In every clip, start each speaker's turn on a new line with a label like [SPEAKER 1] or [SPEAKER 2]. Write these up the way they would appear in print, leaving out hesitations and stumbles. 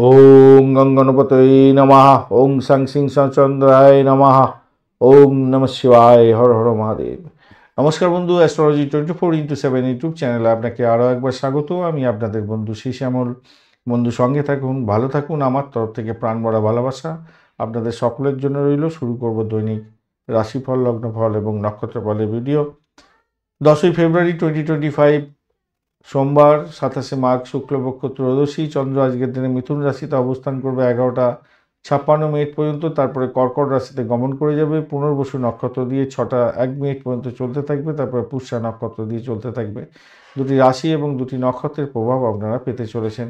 [SPEAKER 1] ওম গঙ্গণপতয়ে নমঃ। ওম সং সিং চন্দ্রায় নমঃ। ওম নমঃ শিবায়। হর হর মহাদেব। নমস্কার বন্ধু, অ্যাস্ট্রোলজি 24x7 ইউটিউব চ্যানেলে আপনাকে আরও একবার স্বাগত। আমি আপনাদের বন্ধু শ্যামল। বন্ধু সঙ্গে থাকুন, ভালো থাকুন। আমার তরফ থেকে প্রাণ ভরা ভালোবাসা আপনাদের সকলের জন্য রইল। শুরু করব দৈনিক রাশিফল, লগ্নফল এবং নক্ষত্রফলের ভিডিও। 10ই ফেব্রুয়ারি 2025 সোমবার, 27শে মাঘ, শুক্লপক্ষ ত্রয়োদশী। চন্দ্র আজকের দিনে মিথুন রাশিতে অবস্থান করবে 11টা 56 পর্যন্ত, তারপরে কর্কট রাশিতে গমন করে যাবে। পুনর্বসু নক্ষত্র দিয়ে 6টা 1 পর্যন্ত চলতে থাকবে, তারপরে পুষ্যা নক্ষত্র দিয়ে চলতে থাকবে। দুটি রাশি এবং দুটি নক্ষত্রের প্রভাব আপনারা পেতে চলেছেন।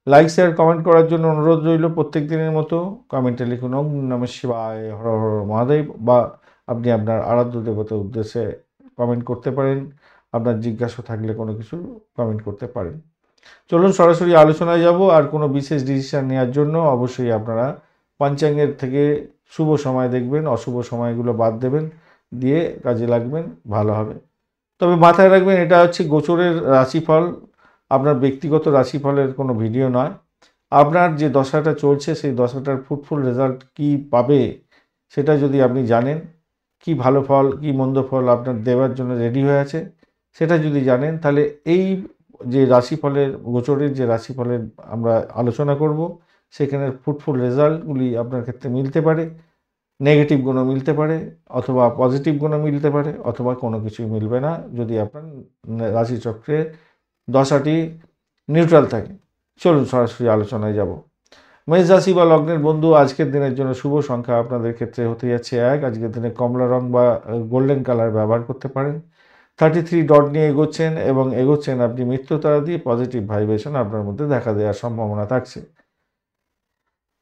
[SPEAKER 1] লাইক শেয়ার কমেন্ট করার জন্য অনুরোধ রইল। প্রত্যেক দিনের মতো কমেন্টে লিখুন ওম নমঃ শিবায়, হর হর মহাদেব, বা আপনি আপনার আরাধ্য দেবতার উদ্দেশ্যে কমেন্ট করতে পারেন। আপনার জিজ্ঞাসা থাকলে কোনো কিছু কমেন্ট করতে পারেন। চলুন সরাসরি আলোচনায় যাব। আর কোনো বিশেষ ডিসিশন নেওয়ার জন্য অবশ্যই আপনারা পঞ্চাঙ্গের থেকে শুভ সময় দেখবেন, অশুভ সময়গুলো বাদ দেবেন, দিয়ে কাজে লাগবেন, ভালো হবে। তবে মাথায় রাখবেন, এটা হচ্ছে গোচরের রাশিফল, আপনার ব্যক্তিগত রাশিফলের কোনো ভিডিও নয়। আপনার যে দশাটা চলছে সেই দশাটার ফ্রুটফুল রেজাল্ট কি পাবে সেটা যদি আপনি জানেন, কি ভালো ফল কি মন্দ ফল আপনার দেওয়ার জন্য রেডি হয়ে আছে সেটা যদি জানেন, তাহলে এই যে রাশিফলের গোচরের যে রাশিফলের আমরা আলোচনা করব সেখানের ফ্রুটফুল রেজাল্টগুলি আপনার ক্ষেত্রে মিলতে পারে। নেগেটিভ গুণও মিলতে পারে, অথবা পজিটিভ গুণও মিলতে পারে, অথবা কোনো কিছুই মিলবে না যদি আপনার রাশিচক্রে দশাটি নিউট্রাল থাকে। চলুন সরাসরি আলোচনায় যাব। মেষ রাশি বা লগ্নের বন্ধু, আজকের দিনের জন্য শুভ সংখ্যা আপনাদের ক্ষেত্রে হতে যাচ্ছে 1। আজকের দিনে কমলা রং বা গোল্ডেন কালার ব্যবহার করতে পারেন। 33 ডট নিয়ে এগোচ্ছেন এবং এগোচ্ছেন আপনি মৃত্যুতারা দিয়ে। পজিটিভ ভাইব্রেশন আপনার মধ্যে দেখা দেওয়ার সম্ভাবনা থাকছে।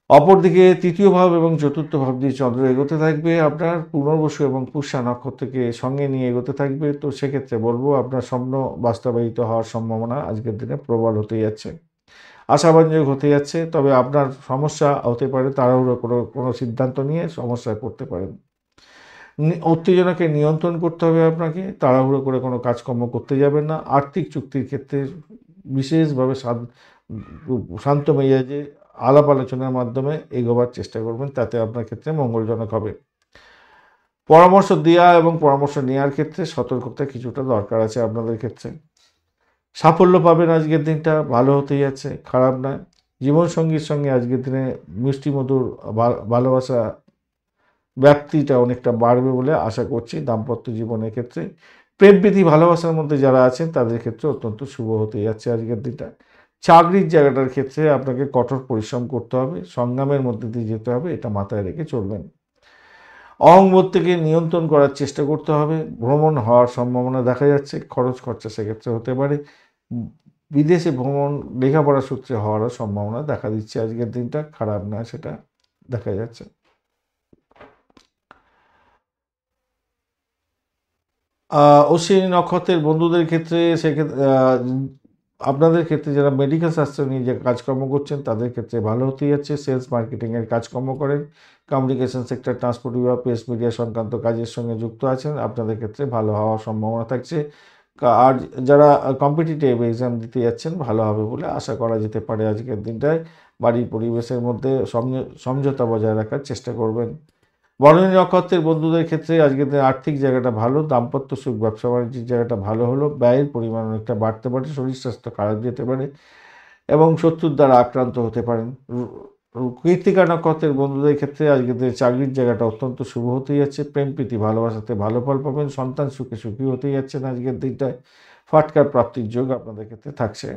[SPEAKER 1] অপরদিকে তৃতীয় ভাব এবং চতুর্থ ভাব দিয়ে চন্দ্র এগোতে থাকবে আপনার পুনর্বসু এবং পুষ্যা নক্ষত্রকে সঙ্গে নিয়ে এগোতে থাকবে। তো সেক্ষেত্রে বলবো আপনার স্বপ্ন বাস্তবায়িত হওয়ার সম্ভাবনা আজকের দিনে প্রবল হতে যাচ্ছে, আশাবাঞ্জক হতে যাচ্ছে। তবে আপনার সমস্যা হতে পারে, তাড়াহুড়ো কোনো সিদ্ধান্ত নিয়ে সমস্যায় পড়তে পারেন। উত্তেজনাকে নিয়ন্ত্রণ করতে হবে আপনাকে, তাড়াহুড়ো করে কোনো কাজকর্ম করতে যাবেন না। আর্থিক চুক্তির ক্ষেত্রে বিশেষভাবে শান্ত মেজাজে আলাপ আলোচনার মাধ্যমে এগোবার চেষ্টা করবেন, তাতে আপনার ক্ষেত্রে মঙ্গলজনক হবে। পরামর্শ দেওয়া এবং পরামর্শ নেওয়ার ক্ষেত্রে সতর্কতা কিছুটা দরকার আছে আপনাদের ক্ষেত্রে। সাফল্য পাবেন আজকের দিনটা, ভালো হতেই যাচ্ছে, খারাপ নয়। জীবনসঙ্গীর সঙ্গে আজকের দিনে মিষ্টিমধুর ভালোবাসা ব্যাপ্তিটা অনেকটা বাড়বে বলে আশা করছি। দাম্পত্য জীবনের ক্ষেত্রে প্রেমপ্রীতি ভালোবাসার মধ্যে যারা আছেন তাদের ক্ষেত্রে অত্যন্ত শুভ হতে যাচ্ছে আজকের দিনটা। চাকরির জায়গাটার ক্ষেত্রে আপনাকে কঠোর পরিশ্রম করতে হবে, সংগ্রামের মধ্যে দিয়ে যেতে হবে, এটা মাথায় রেখে চলবেন। অহংবোধ থেকে নিয়ন্ত্রণ করার চেষ্টা করতে হবে। ভ্রমণ হওয়ার সম্ভাবনা দেখা যাচ্ছে, খরচ খরচা সেক্ষেত্রে হতে পারে। বিদেশে ভ্রমণ লেখাপড়া সূত্রে হওয়ারও সম্ভাবনা দেখা দিচ্ছে আজকের দিনটা, খারাপ না সেটা দেখা যাচ্ছে। অশ্বিনী নক্ষত্রের বন্ধুদের ক্ষেত্রে সেক্ষেত্রে আপনাদের ক্ষেত্রে যারা মেডিকেল শাস্ত্র নিয়ে যে কাজকর্ম করছেন তাদের ক্ষেত্রে ভালো হতে যাচ্ছে। সেলস মার্কেটিংয়ের কাজকর্ম করেন, কমিউনিকেশন সেক্টর, ট্রান্সপোর্ট বিভাগ, প্রেস মিডিয়া সংক্রান্ত কাজের সঙ্গে যুক্ত আছেন, আপনাদের ক্ষেত্রে ভালো হওয়ার সম্ভাবনা থাকছে। আর যারা কম্পিটিটিভ এক্সাম দিতে যাচ্ছেন ভালো হবে বলে আশা করা যেতে পারে আজকের দিনটায়। বাড়ির পরিবেশের মধ্যে সমঝোতা বজায় রাখার চেষ্টা করবেন। বরণী নক্ষত্রের বন্ধুদের ক্ষেত্রে আজকের দিনে আর্থিক জায়গাটা ভালো, দাম্পত্য সুখ, ব্যবসা বাণিজ্যের জায়গাটা ভালো হলো। ব্যয়ের পরিমাণ অনেকটা বাড়তে পারে, শরীর স্বাস্থ্য খারাপ যেতে পারে এবং শত্রুর দ্বারা আক্রান্ত হতে পারেন। কৃত্তিকা নক্ষত্রের বন্ধুদের ক্ষেত্রে আজকের দিনে চাকরির জায়গাটা অত্যন্ত শুভ হতে যাচ্ছে। প্রেম প্রীতি ভালোবাসাতে ভালো ফল পাবেন। সন্তান সুখে সুখী হতে যাচ্ছেন আজকের দিনটায়। ফাটকার প্রাপ্তির যোগ আপনাদের ক্ষেত্রে থাকছে।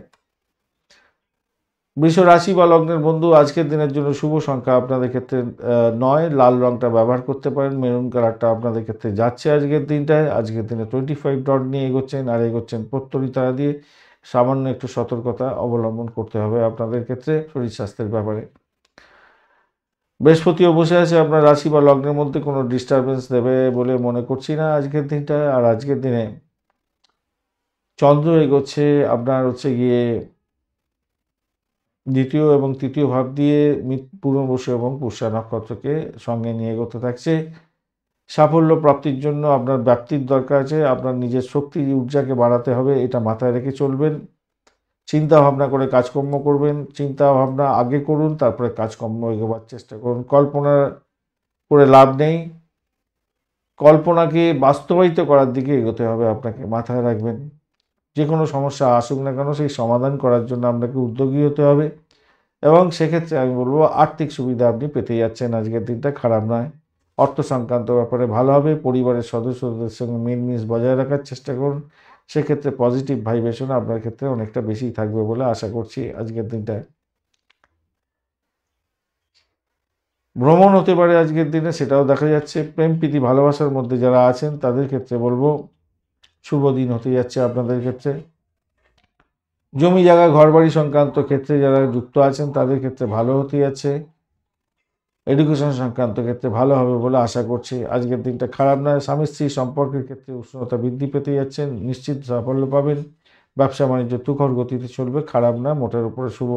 [SPEAKER 1] বৃষ রাশি বা লগ্নের বন্ধু, আজকের দিনের জন্য শুভ সংখ্যা আপনাদের ক্ষেত্রে 9। লাল রংটা ব্যবহার করতে পারেন, মেরুন কালারটা আপনাদের ক্ষেত্রে যাচ্ছে আজকের দিনটায়। আজকের দিনে 25 ডট নিয়ে এগোচ্ছেন আর এগোচ্ছেন প্রত্যরী তারা দিয়ে। সামান্য একটু সতর্কতা অবলম্বন করতে হবে আপনাদের ক্ষেত্রে শরীর স্বাস্থ্যের ব্যাপারে। বৃহস্পতিও বসে আছে আপনার রাশি বা লগ্নের মধ্যে, কোনো ডিস্টারবেন্স দেবে বলে মনে করছি না আজকের দিনটায়। আর আজকের দিনে চন্দ্র এগোচ্ছে আপনার হচ্ছে গিয়ে দ্বিতীয় এবং তৃতীয় ভাব দিয়ে পুনর্বসু এবং পুষ্যা নক্ষত্রকে সঙ্গে নিয়ে এগোতে থাকছে। সাফল্য প্রাপ্তির জন্য আপনার ব্যাপ্তির দরকার আছে, আপনার নিজের শক্তি ঊর্জাকে বাড়াতে হবে, এটা মাথায় রেখে চলবেন। চিন্তা ভাবনা করে কাজকর্ম করবেন, চিন্তা ভাবনা আগে করুন, তারপরে কাজকর্ম এগোবার চেষ্টা করুন। কল্পনা করে লাভ নেই, কল্পনাকে বাস্তবায়িত করার দিকে এগোতে হবে আপনাকে, মাথায় রাখবেন। যে কোনো সমস্যা আসুক না কেন সেই সমাধান করার জন্য আপনাকে উদ্যোগী হতে হবে, এবং সেক্ষেত্রে আমি বলবো আর্থিক সুবিধা আপনি পেতে যাচ্ছেন। আজকের দিনটা খারাপ নয়, অর্থ সংক্রান্ত ব্যাপারে ভালো হবে। পরিবারের সদস্যদের সঙ্গে মিলমিশ বজায় রাখার চেষ্টা করুন, সেক্ষেত্রে পজিটিভ ভাইব্রেশন আপনার ক্ষেত্রে অনেকটা বেশি থাকবে বলে আশা করছি আজকের দিনটায়। ভ্রমণ হতে পারে আজকের দিনে, সেটাও দেখা যাচ্ছে। প্রেম প্রীতি ভালোবাসার মধ্যে যারা আছেন তাদের ক্ষেত্রে বলবো শুভ দিন হতে যাচ্ছে আপনাদের ক্ষেত্রে। জমি জায়গা ঘরবাড়ি সংক্রান্ত ক্ষেত্রে যারা যুক্ত আছেন তাদের ক্ষেত্রে ভালো হতে যাচ্ছে। এডুকেশন সংক্রান্ত ক্ষেত্রে ভালো হবে বলে আশা করছি। আজকের দিনটা খারাপ নয়। স্বামী স্ত্রী সম্পর্কের ক্ষেত্রে উষ্ণতা বৃদ্ধি পেতে যাচ্ছেন, নিশ্চিত সাফল্য পাবেন। ব্যবসা বাণিজ্য তুখর গতিতে চলবে, খারাপ না, মোটের উপরে শুভ।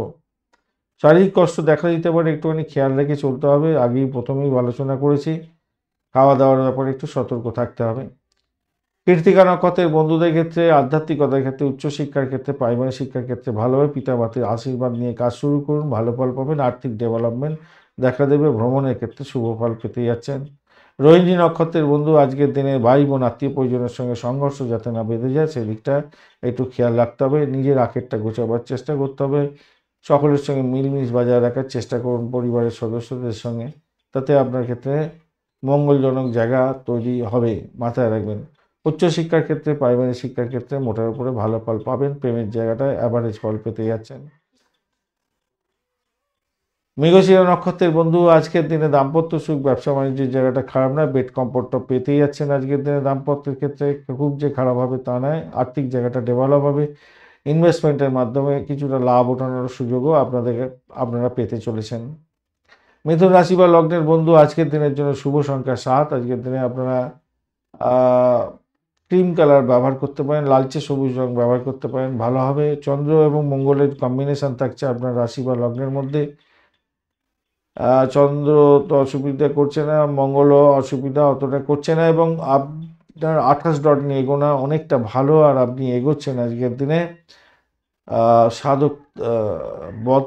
[SPEAKER 1] শারীরিক কষ্ট দেখা দিতে পারে, একটুখানি খেয়াল রেখে চলতে হবে। আগেই প্রথমেই আলোচনা করেছি, খাওয়া দাওয়ার ব্যাপারে একটু সতর্ক থাকতে হবে। কৃত্তিকা নক্ষত্রের বন্ধুদের ক্ষেত্রে, আধ্যাত্মিকতার ক্ষেত্রে, উচ্চশিক্ষার ক্ষেত্রে, প্রাইমারি শিক্ষার ক্ষেত্রে ভালো হবে। পিতামাতার আশীর্বাদ নিয়ে কাজ শুরু করুন, ভালো ফল পাবেন। আর্থিক ডেভেলপমেন্ট দেখা দেবে। ভ্রমণের ক্ষেত্রে শুভ ফল পেতে যাচ্ছেন। রোহিণী নক্ষত্রের বন্ধু আজকের দিনে ভাই বোন আত্মীয় পরিজনের সঙ্গে সংঘর্ষ যাতে না বেঁধে যায় সেদিকটা একটু খেয়াল রাখতে হবে। নিজের আখেরটা গোছাবার চেষ্টা করতে হবে। সকলের সঙ্গে মিলমিশ বজায় রাখার চেষ্টা করুন পরিবারের সদস্যদের সঙ্গে, তাতে আপনার ক্ষেত্রে মঙ্গলজনক জায়গা তৈরি হবে, মাথায় রাখবেন। উচ্চশিক্ষার ক্ষেত্রে, প্রাইমারি শিক্ষার ক্ষেত্রে মোটের উপরে ভালো ফল পাবেন। প্রেমের জায়গাটায় অ্যাভারেজ ফল পেতে যাচ্ছেন। মৃগশিরা নক্ষত্রের বন্ধু আজকের দিনে দাম্পত্য সুখ, ব্যবসা বাণিজ্যের জায়গাটা খারাপ নয়। বেড কমফোর্টটা পেতেই যাচ্ছেন আজকের দিনে। দাম্পত্যের ক্ষেত্রে খুব যে খারাপ হবে তা নয়, আর্থিক জায়গাটা ডেভেলপ হবে। ইনভেস্টমেন্টের মাধ্যমে কিছুটা লাভ ওঠানোর সুযোগও আপনারা পেতে চলেছেন। মিথুন রাশি বা লগ্নের বন্ধু আজকের দিনের জন্য শুভ সংখ্যা 7। আজকের দিনে আপনারা ক্রিম কালার ব্যবহার করতে পারেন, লালচে সবুজ রং ব্যবহার করতে পারেন, ভালো হবে। চন্দ্র এবং মঙ্গলের কম্বিনেশন থাকছে আপনার রাশি বা লগ্নের মধ্যে। চন্দ্র তো অসুবিধা করছে না, মঙ্গলও অসুবিধা অতটা করছে না, এবং আপনার 28 ডট নিয়ে এগোনা অনেকটা ভালো, আর আপনি এগোচ্ছেন আজকের দিনে সাধক বদ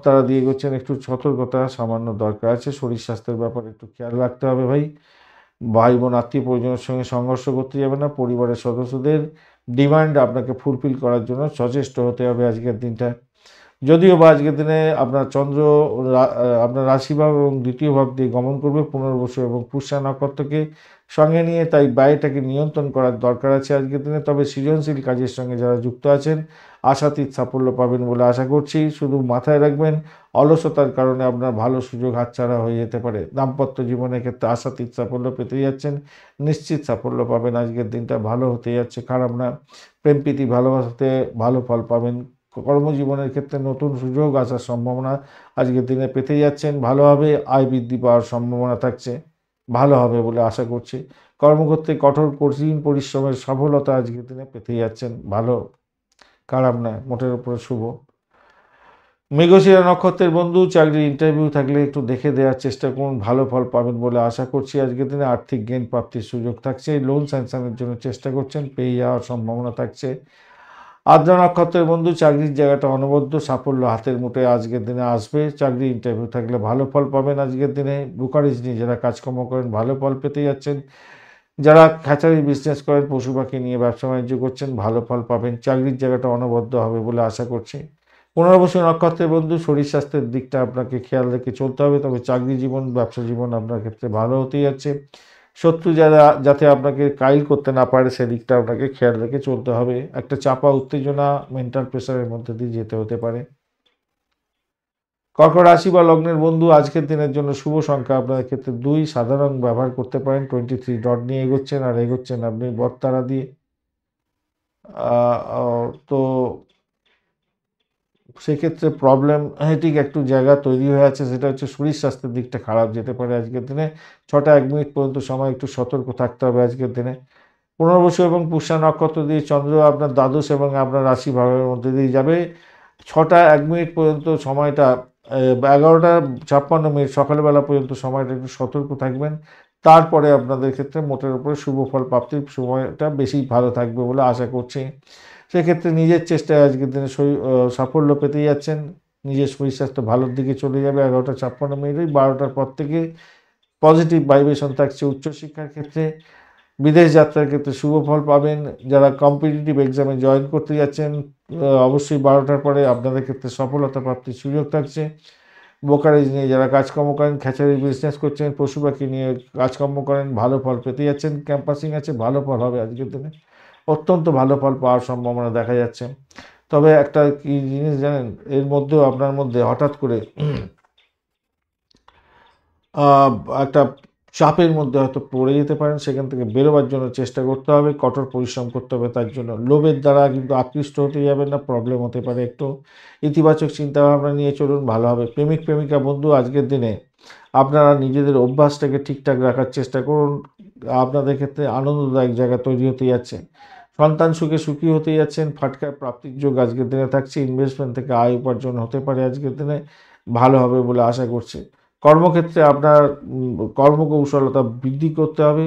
[SPEAKER 1] তারা দিয়ে এগোচ্ছেন। একটু সতর্কতা সামান্য দরকার আছে, শরীর স্বাস্থ্যের ব্যাপারে একটু খেয়াল রাখতে হবে ভাই। ভাই বোন আত্মীয় পরিজনের সঙ্গে সংঘর্ষ করতে যাবে না। পরিবারের সদস্যদের ডিমান্ড আপনাকে ফুলফিল করার জন্য সচেষ্ট হতে হবে আজকের দিনটা। যদিও বা আজকের দিনে আপনার চন্দ্র আপনার রাশিভাব এবং দ্বিতীয় ভাব দিয়ে গমন করবে পুনর্বসু এবং পুষ্যা নক্ষত্রকে সঙ্গে নিয়ে, তাই ব্যয়টাকে নিয়ন্ত্রণ করার দরকার আছে আজকের দিনে। তবে সৃজনশীল কাজের সঙ্গে যারা যুক্ত আছেন আশাতীত সাফল্য পাবেন বলে আশা করছি। শুধু মাথায় রাখবেন অলসতার কারণে আপনার ভালো সুযোগ হাতছাড়া হয়ে যেতে পারে। দাম্পত্য জীবনের ক্ষেত্রে আশাতীত সাফল্য পেতে যাচ্ছেন, নিশ্চিত সাফল্য পাবেন। আজকের দিনটা ভালো হতে যাচ্ছে, খারাপ না। প্রেম প্রীতি ভালোবাসাতে ভালো ফল পাবেন। কর্মজীবনের ক্ষেত্রে নতুন সুযোগ আসার সম্ভাবনা আজকের দিনে পেতে যাচ্ছেন, ভালো হবে। আয় বৃদ্ধি পাওয়ার সম্ভাবনা থাকছে, ভালো হবে বলে আশা করছি। কর্মক্ষেত্রে কঠিন পরিশ্রমের সফলতা আজকের দিনে পেতে যাচ্ছেন, ভালো, খারাপ না, মোটের উপরে শুভ। মৃগশিরা নক্ষত্রের বন্ধু চাকরির ইন্টারভিউ থাকলে একটু দেখে দেওয়ার চেষ্টা করুন, ভালো ফল পাবেন বলে আশা করছি। আজকের দিনে আর্থিক গেইন প্রাপ্তির সুযোগ থাকছে। লোন স্যাংশনের জন্য চেষ্টা করছেন, পেয়ে যাওয়ার সম্ভাবনা থাকছে। আদ্রা নক্ষত্রের বন্ধু চাকরির জায়গাটা অনবদ্য, সাফল্য হাতের মুঠোয় আজকের দিনে আসবে। চাকরি ইন্টারভিউ থাকলে ভালো ফল পাবেন আজকের দিনে। ব্রোকারেজ নিয়ে যারা কাজকর্ম করেন ভালো ফল পেতে যাচ্ছেন। যারা হ্যাচারি বিজনেস করেন, পশু পাখি নিয়ে ব্যবসা বাণিজ্য করছেন, ভালো ফল পাবেন। চাকরির জায়গাটা অনবদ্য হবে বলে আশা করছি। পুনর্বসু নক্ষত্রের বন্ধু শরীর স্বাস্থ্যের দিকটা আপনাকে খেয়াল রেখে চলতে হবে। তবে চাকরি জীবন, ব্যবসা জীবন আপনার ক্ষেত্রে ভালো হতেই যাচ্ছে। শত্রু যাতে আপনাকে কাইল করতে না পারে সেদিকটা আপনাকে খেয়াল রেখে চলতে হবে। একটা চাপা উত্তেজনা, মেন্টাল প্রেশারের মধ্যে দিয়ে যেতে হতে পারে। কর্কট রাশি বা লগ্নের বন্ধু আজকের দিনের জন্য শুভ সংখ্যা আপনাদের ক্ষেত্রে 2। সাদা রং ব্যবহার করতে পারেন। 23 ডট নিয়ে এগোচ্ছেন, আর এগোচ্ছেন আপনি বদতারা দিয়ে। তো সেক্ষেত্রে প্রবলেমেটিক একটু জায়গা তৈরি হয়ে আছে, সেটা হচ্ছে শরীর স্বাস্থ্যের দিকটা খারাপ যেতে পারে আজকের দিনে। 6টা 1 মিনিট পর্যন্ত সময় একটু সতর্ক থাকতে হবে আজকের দিনে। পুনর্বসু এবং পুষ্যা নক্ষত্র দিয়ে চন্দ্র আপনার দ্বাদশ এবং আপনার রাশি ভাবের মধ্যে দিয়ে যাবে। 6টা 1 মিনিট পর্যন্ত সময়টা 11টা 56 মিনিট সকালবেলা পর্যন্ত সময়টা একটু সতর্ক থাকবেন। তারপরে আপনাদের ক্ষেত্রে মোটের উপরে শুভ ফল প্রাপ্তির সময়টা বেশি ভালো থাকবে বলে আশা করছি। সেক্ষেত্রে নিজের চেষ্টায় আজকের দিনে সাফল্য পেতে যাচ্ছেন। নিজের শরীর স্বাস্থ্য ভালোর দিকে চলে যাবে। 11:56 12টার পর থেকে পজিটিভ ভাইব্রেশন থাকছে উচ্চশিক্ষার ক্ষেত্রে। বিদেশ যাত্রার ক্ষেত্রে শুভ ফল পাবেন। যারা কম্পিটিটিভ এক্সামে জয়েন করতে যাচ্ছেন অবশ্যই 12টার পরে আপনাদের ক্ষেত্রে সফলতা প্রাপ্তির সুযোগ থাকছে। ব্রোকারেজ নিয়ে যারা কাজকর্ম করেন, খ্যাচারির বিজনেস করছেন, পশু পাখি নিয়ে কাজকর্ম করেন, ভালো ফল পেতে যাচ্ছেন। ক্যাম্পাসিং আছে, ভালো ফল হবে আজকের দিনে। অত্যন্ত ভালো ফল পাওয়ার সম্ভাবনা দেখা যাচ্ছে। তবে একটা কি জিনিস জানেন, এর মধ্যেও আপনার মধ্যে হঠাৎ করে একটা চাপের মধ্যে হয়তো পড়ে যেতে পারেন। সেখান থেকে বেরোবার জন্য চেষ্টা করতে হবে, কঠোর পরিশ্রম করতে হবে তার জন্য। লোভের দ্বারা কিন্তু আকৃষ্ট হতে যাবেন না, প্রবলেম হতে পারে একটু। ইতিবাচক চিন্তাভাবনা নিয়ে চলুন, ভালো হবে। প্রেমিক প্রেমিকা বন্ধু আজকের দিনে আপনারা নিজেদের অভ্যাসটাকে ঠিকঠাক রাখার চেষ্টা করুন। আপনাদের ক্ষেত্রে আনন্দদায়ক জায়গা তৈরি হতে যাচ্ছে। সন্তান সুখে সুখী হতে যাচ্ছেন। ফাটকার প্রাপ্তির যোগ আজকের দিনে থাকছে। ইনভেস্টমেন্ট থেকে আয় উপার্জন হতে পারে আজকের দিনে, ভালো হবে বলে আশা করছি। কর্মক্ষেত্রে আপনার কর্মকৌশলতা বৃদ্ধি করতে হবে।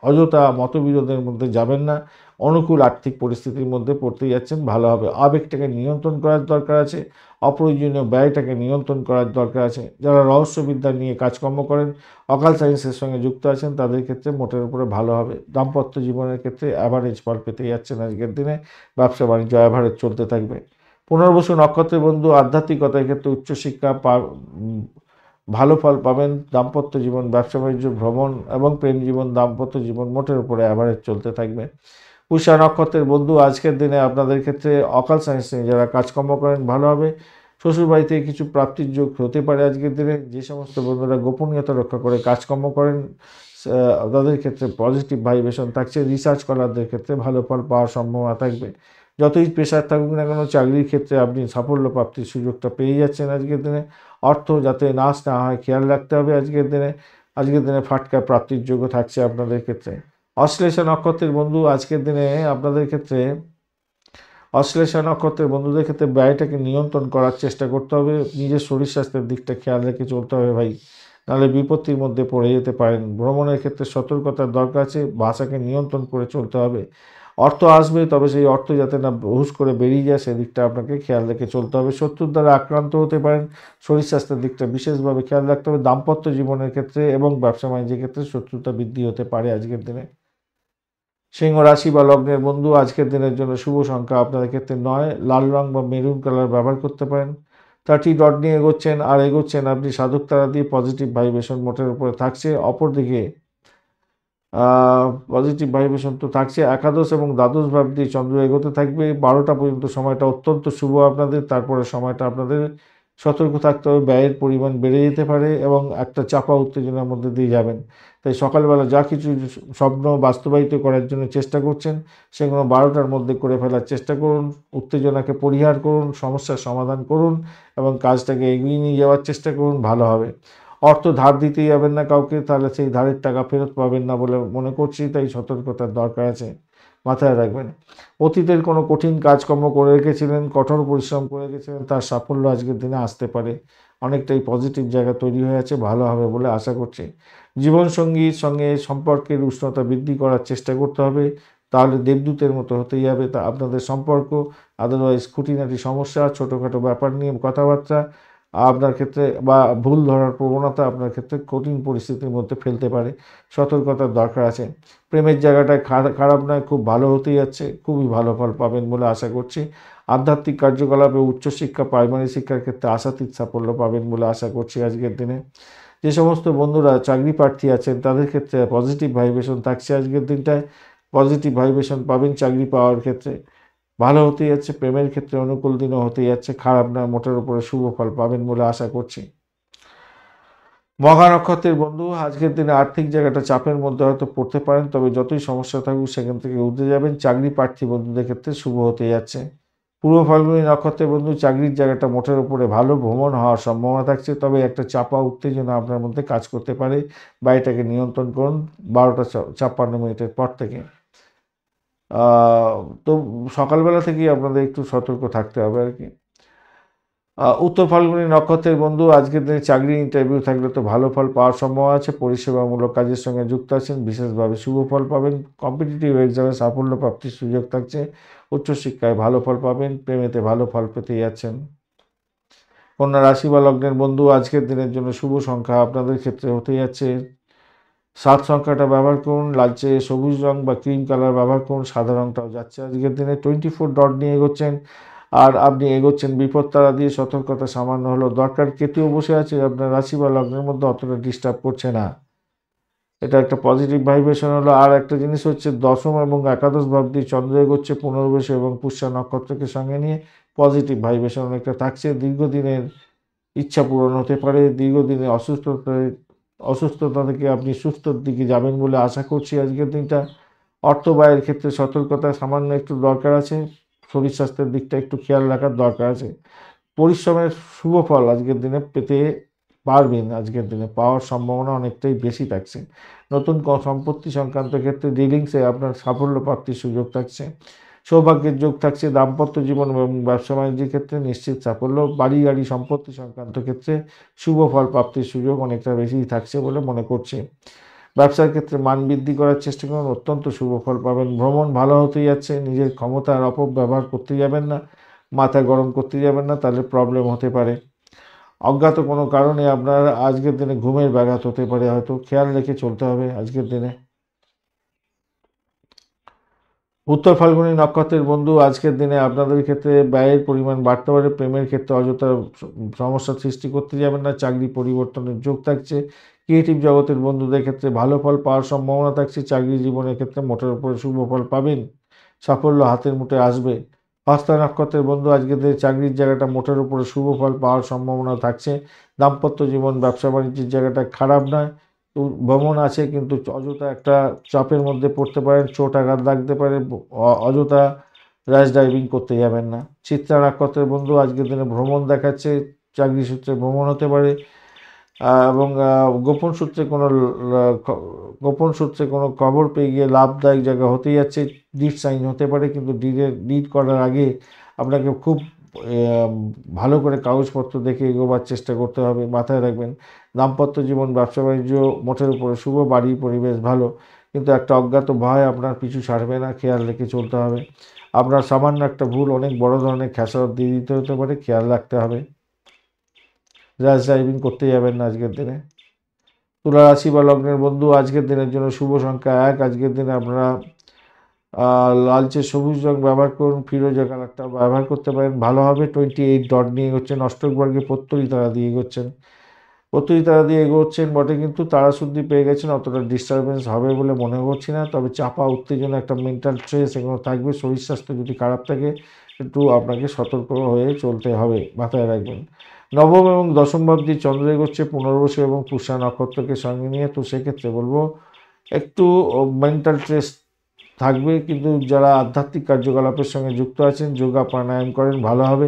[SPEAKER 1] অযথা মতবিরোধের মধ্যে যাবেন না। অনুকূল আর্থিক পরিস্থিতির মধ্যে পড়তে যাচ্ছেন, ভালো হবে। আবেগটাকে নিয়ন্ত্রণ করার দরকার আছে। অপ্রয়োজনীয় ব্যয়টাকে নিয়ন্ত্রণ করার দরকার আছে। যারা রহস্যবিদ্যা নিয়ে কাজকর্ম করেন, অকাল সায়েন্সের সঙ্গে যুক্ত আছেন, তাদের ক্ষেত্রে মোটের উপরে ভালো হবে। দাম্পত্য জীবনের ক্ষেত্রে অ্যাভারেজ ফল পেতে যাচ্ছেন আজকের দিনে। ব্যবসা বাণিজ্য অ্যাভারেজ চলতে থাকবে। পুনর্বসু নক্ষত্রের বন্ধু আধ্যাত্মিকতার ক্ষেত্রে উচ্চশিক্ষা ভালো ফল পাবেন। দাম্পত্য জীবন, ব্যবসা বাণিজ্য, ভ্রমণ এবং প্রেম জীবন, দাম্পত্য জীবন মোটের উপরে অ্যাভারেজ চলতে থাকবে। পুষ্যা নক্ষত্রের বন্ধু আজকের দিনে আপনাদের ক্ষেত্রে অকাল সায়েন্স নিয়ে যারা কাজকর্ম করেন, ভালো হবে। শ্বশুরবাড়ি থেকে কিছু প্রাপ্তির যোগ হতে পারে আজকের দিনে। যে সমস্ত বন্ধুরা গোপনীয়তা রক্ষা করে কাজকর্ম করেন তাদের ক্ষেত্রে পজিটিভ ভাইব্রেশন থাকছে। রিসার্চ করারদের ক্ষেত্রে ভালো ফল পাওয়ার সম্ভাবনা থাকবে। যতই প্রেশার থাকুক না কেন, চাকরির ক্ষেত্রে আপনি সাফল্য প্রাপ্তির সুযোগটা পেয়ে যাচ্ছেন আজকের দিনে। অর্থ যাতে নাশ না হয় খেয়াল রাখতে হবে আজকের দিনে। আজকের দিনে ফাটকা প্রাপ্তির যোগ্য থাকছে আপনাদের ক্ষেত্রে। অশ্লেষা নক্ষত্রের বন্ধু আজকের দিনে আপনাদের ক্ষেত্রে অশ্লেষা নক্ষত্রের বন্ধুদের ক্ষেত্রে ব্যয়টাকে নিয়ন্ত্রণ করার চেষ্টা করতে হবে। নিজের শরীর স্বাস্থ্যের দিকটা খেয়াল রেখে চলতে হবে ভাই, নাহলে বিপত্তির মধ্যে পড়ে যেতে পারেন। ভ্রমণের ক্ষেত্রে সতর্কতার দরকার আছে। ভাষাকে নিয়ন্ত্রণ করে চলতে হবে। অর্থ আসবে, তবে সেই অর্থ যাতে না হুশ করে বেরিয়ে যায় সেদিকটা আপনাকে খেয়াল রেখে চলতে হবে। শত্রুর দ্বারা আক্রান্ত হতে পারেন। শরীর স্বাস্থ্যের দিকটা বিশেষভাবে খেয়াল রাখতে হবে। দাম্পত্য জীবনের ক্ষেত্রে এবং ব্যবসা বাণিজ্যের ক্ষেত্রে শত্রুতা বৃদ্ধি হতে পারে আজকের দিনে। সিংহ রাশি বা লগ্নের বন্ধু আজকের দিনের জন্য শুভ সংখ্যা আপনাদের ক্ষেত্রে 9। লাল রং বা মেরুন কালার ব্যবহার করতে পারেন। 30 ডট নিয়ে এগোচ্ছেন আপনি সাধক তারা দিয়ে। পজিটিভ ভাইব্রেশন মোটের উপরে থাকছে। অপরদিকে পজিটিভ ভাইব্রেশন তো থাকছে। একাদশ এবং দ্বাদশ ভাব দিয়ে চন্দ্র এগোতে থাকবে। 12টা পর্যন্ত সময়টা অত্যন্ত শুভ আপনাদের। তারপরে সময়টা আপনাদের সতর্ক থাকতে হবে। ব্যয়ের পরিমাণ বেড়ে যেতে পারে এবং একটা চাপা উত্তেজনার মধ্যে দিয়ে যাবেন। তাই সকালবেলা যা কিছু স্বপ্ন বাস্তবায়িত করার জন্য চেষ্টা করছেন, সেগুলো 12টার মধ্যে করে ফেলার চেষ্টা করুন। উত্তেজনাকে পরিহার করুন, সমস্যার সমাধান করুন এবং কাজটাকে এগিয়ে নিয়ে যাওয়ার চেষ্টা করুন, ভালো হবে। অর্থ ধার দিতে যাবেন না কাউকে, তাহলে সেই ধারের টাকা ফেরত পাবেন না বলে মনে করছি। তাই সতর্কতার দরকার আছে, মাথায় রাখবেন। অতীতের কোনো কঠিন কাজকর্ম করে রেখেছিলেন, কঠোর পরিশ্রম করে রেখেছিলেন, তার সাফল্য আজকের দিনে আসতে পারে। অনেকটাই পজিটিভ জায়গা তৈরি হয়ে আছে, ভালো হবে বলে আশা করছি। জীবনসঙ্গীর সঙ্গে সম্পর্কের উষ্ণতা বৃদ্ধি করার চেষ্টা করতে হবে, তাহলে দেবদূতের মতো হতে যাবে তা আপনাদের সম্পর্ক। আদারওয়াইজ খুঁটিনাটি সমস্যা, ছোটোখাটো ব্যাপার নিয়ে কথাবার্তা আপনার ক্ষেত্রে বা ভুল ধরার প্রবণতা আপনার ক্ষেত্রে কঠিন পরিস্থিতির মধ্যে ফেলতে পারে। সতর্কতার দরকার আছে। প্রেমের জায়গাটায় খারাপ নয়, খুব ভালো হতে যাচ্ছে। খুবই ভালো ফল পাবেন বলে আশা করছি। আধ্যাত্মিক কার্যকলাপে উচ্চশিক্ষা, প্রাইমারি শিক্ষার ক্ষেত্রে আশাতীত সাফল্য পাবেন বলে আশা করছি আজকের দিনে। যে সমস্ত বন্ধুরা চাকরি প্রার্থী আছেন তাদের ক্ষেত্রে পজিটিভ ভাইব্রেশন থাকছে আজকের দিনটায়। পজিটিভ ভাইব্রেশন পাবেন চাকরি পাওয়ার ক্ষেত্রে, ভালো হতে যাচ্ছে। প্রেমের ক্ষেত্রে অনুকূল দিনও হতে যাচ্ছে, খারাপ না, মোটের উপরে শুভ ফল পাবেন বলে আশা করছি। মঘা নক্ষত্রের বন্ধু আজকের দিনে আর্থিক জায়গাটা চাপের মধ্যে হয়তো পড়তে পারেন, তবে যতই সমস্যা থাকুক সেখান থেকে উঠে যাবেন। চাকরি প্রার্থী বন্ধুদের ক্ষেত্রে শুভ হতে যাচ্ছে। পূর্ব ফাল্গুনী নক্ষত্রের বন্ধু চাকরির জায়গাটা মোটের উপরে ভালো, ভ্রমণ হওয়ার সম্ভাবনা থাকছে, তবে একটা চাপা উত্তেজনা আপনার মধ্যে কাজ করতে পারে। বাড়িটাকে নিয়ন্ত্রণ করুন 12:56 পর থেকে। তো সকালবেলা থেকেই আপনাদের একটু সতর্ক থাকতে হবে আর কি। উত্তর ফাল্গুনী নক্ষত্রের বন্ধু আজকের দিনে চাকরি ইন্টারভিউ থাকলে তো ভালো ফল পাওয়ার সম্ভাবনা আছে। পরিষেবামূলক কাজের সঙ্গে যুক্ত আছেন, বিশেষভাবে শুভ ফল পাবেন। কম্পিটিটিভ এক্সামে সাফল্য প্রাপ্তির সুযোগ থাকছে। উচ্চশিক্ষায় ভালো ফল পাবেন, প্রেমেতে ভালো ফল পেতে যাচ্ছেন। কন্যা রাশি বা লগ্নের বন্ধু আজকের দিনের জন্য শুভ সংখ্যা আপনাদের ক্ষেত্রে হতে যাচ্ছে 7 সংখ্যাটা ব্যবহার করুন। লালচে সবুজ রং বা ক্রিম কালার ব্যবহার করুন। সাদা রংটাও যাচ্ছে আজকের দিনে। 24 ডট নিয়ে এগোচ্ছেন, আর আপনি এগোচ্ছেন বিপদ তারা দিয়ে। সতর্কতা সামান্য হলেও দরকার। কেতুও বসে আছে আপনার রাশি বা লগ্নের মধ্যে, অতটা ডিস্টার্ব করছে না। এটা একটা পজিটিভ ভাইব্রেশন হলো। আর একটা জিনিস হচ্ছে দশম এবং একাদশ ভাব দিয়ে চন্দ্র এগোচ্ছে পুনর্বসু এবং পুষ্যা নক্ষত্রকে সঙ্গে নিয়ে। পজিটিভ ভাইব্রেশন অনেকটা থাকছে। দীর্ঘদিনের ইচ্ছা পূরণ হতে পারে। দীর্ঘদিনের অসুস্থতা থেকে আপনি সুস্থর দিকে যাবেন বলে আশা করছি আজকের দিনটা। অর্থ ব্যয়ের ক্ষেত্রে সতর্কতা সামান্য একটু দরকার আছে। শরীর স্বাস্থ্যের দিকটা একটু খেয়াল রাখার দরকার আছে। পরিশ্রমের শুভ ফল আজকের দিনে পেতে পারবেন। আজকের দিনে পাওয়ার সম্ভাবনা অনেকটাই বেশি থাকছে। নতুন সম্পত্তি সংক্রান্ত ক্ষেত্রে ডিলিংসে আপনার সাফল্য প্রাপ্তির সুযোগ থাকছে। সৌভাগ্যের যোগ থাকছে। দাম্পত্য জীবন এবং ব্যবসা বাণিজ্যের ক্ষেত্রে নিশ্চিত সাফল্য। বাড়ি গাড়ি সম্পত্তি সংক্রান্ত ক্ষেত্রে শুভ ফল প্রাপ্তির সুযোগ অনেকটা বেশি থাকছে বলে মনে করছি। ব্যবসার ক্ষেত্রে মান বৃদ্ধি করার চেষ্টা করুন, অত্যন্ত শুভ ফল পাবেন। ভ্রমণ ভালো হতে যাচ্ছে। নিজের ক্ষমতার অপব্যবহার করতে যাবেন না, মাথা গরম করতে যাবেন না, তাহলে প্রবলেম হতে পারে। অজ্ঞাত কোনো কারণে আপনার আজকের দিনে ঘুমের ব্যাঘাত হতে পারে, হয়তো খেয়াল রেখে চলতে হবে আজকের দিনে। উত্তর ফাল্গুনী নক্ষত্রের বন্ধু আজকের দিনে আপনাদের ক্ষেত্রে ব্যয়ের পরিমাণ বাড়তে পারে। প্রেমের ক্ষেত্রে অযথা সমস্যার সৃষ্টি করতে যাবেন না। চাকরি পরিবর্তনের যোগ থাকছে। ক্রিয়েটিভ জগতের বন্ধুদের ক্ষেত্রে ভালো ফল পাওয়ার সম্ভাবনা থাকছে। চাকরি জীবনের ক্ষেত্রে মোটের উপরে শুভ ফল পাবেন। সাফল্য হাতের মুঠে আসবে। হস্তা নক্ষত্রের বন্ধু আজকের দিনে চাকরির জায়গাটা মোটের উপরে শুভ ফল পাওয়ার সম্ভাবনা থাকছে। দাম্পত্য জীবন ব্যবসা বাণিজ্যের জায়গাটা খারাপ নয়। ভ্রমণ আছে, কিন্তু অযথা একটা চাপের মধ্যে পড়তে পারেন, চোট আঘাত লাগতে পারে। অযথা র্যাশ ড্রাইভিং করতে যাবেন না। চিত্রা নক্ষত্রের বন্ধু আজকের দিনে ভ্রমণ দেখাচ্ছে। চাকরি সূত্রে ভ্রমণ হতে পারে, এবং গোপন সূত্রে কোনো খবর পেয়ে গিয়ে লাভদায়ক জায়গা হতে যাচ্ছে। ডিড সাইন হতে পারে, কিন্তু ডিড করার আগে আপনাকে খুব ভালো করে কাগজপত্র দেখে এগোবার চেষ্টা করতে হবে, মাথায় রাখবেন। দাম্পত্য জীবন ব্যবসা বাণিজ্য মোটের উপরে শুভ। বাড়ির পরিবেশ ভালো, কিন্তু একটা অজ্ঞাত ভয় আপনার পিছু ছাড়বে না, খেয়াল রেখে চলতে হবে। আপনার সামান্য একটা ভুল অনেক বড় ধরনের খেসারত দিয়ে দিতে হতে পারে, খেয়াল রাখতে হবে। র্যাশ ড্রাইভিং করতে যাবেন না আজকের দিনে। তুলা রাশি বা লগ্নের বন্ধু আজকের দিনের জন্য শুভ সংখ্যা 1। আজকের দিনে আপনারা লালচে সবুজ রং ব্যবহার করুন। ফিরোজা কালারটা ব্যবহার করতে পারেন, ভালো হবে। 28 ডট নিয়ে এগোচ্ছেন। অষ্টক বর্গে পত্তরি তারা দিয়ে এগোচ্ছেন। পত্তরি তারা দিয়ে এগোচ্ছেন বটে, কিন্তু তারা শুদ্ধি পেয়ে গেছেন। অতটা ডিস্টারবেন্স হবে বলে মনে করছি না। তবে চাপা উত্তেজনা, একটা মেন্টাল স্ট্রেস এগুলো থাকবে। শরীর স্বাস্থ্য যদি খারাপ থাকে একটু আপনাকে সতর্ক হয়ে চলতে হবে, মাথায় রাখবেন। নবম এবং দশম ভাব দিয়ে চন্দ্র এগোচ্ছে পুনর্বসু এবং পুষ্যা নক্ষত্রকে সঙ্গে নিয়ে। তো সেক্ষেত্রে বলবো একটু মেন্টাল স্ট্রেস থাকবে, কিন্তু যারা আধ্যাত্মিক কার্যকলাপের সঙ্গে যুক্ত আছেন, যোগা প্রাণায়াম করেন, ভালো হবে।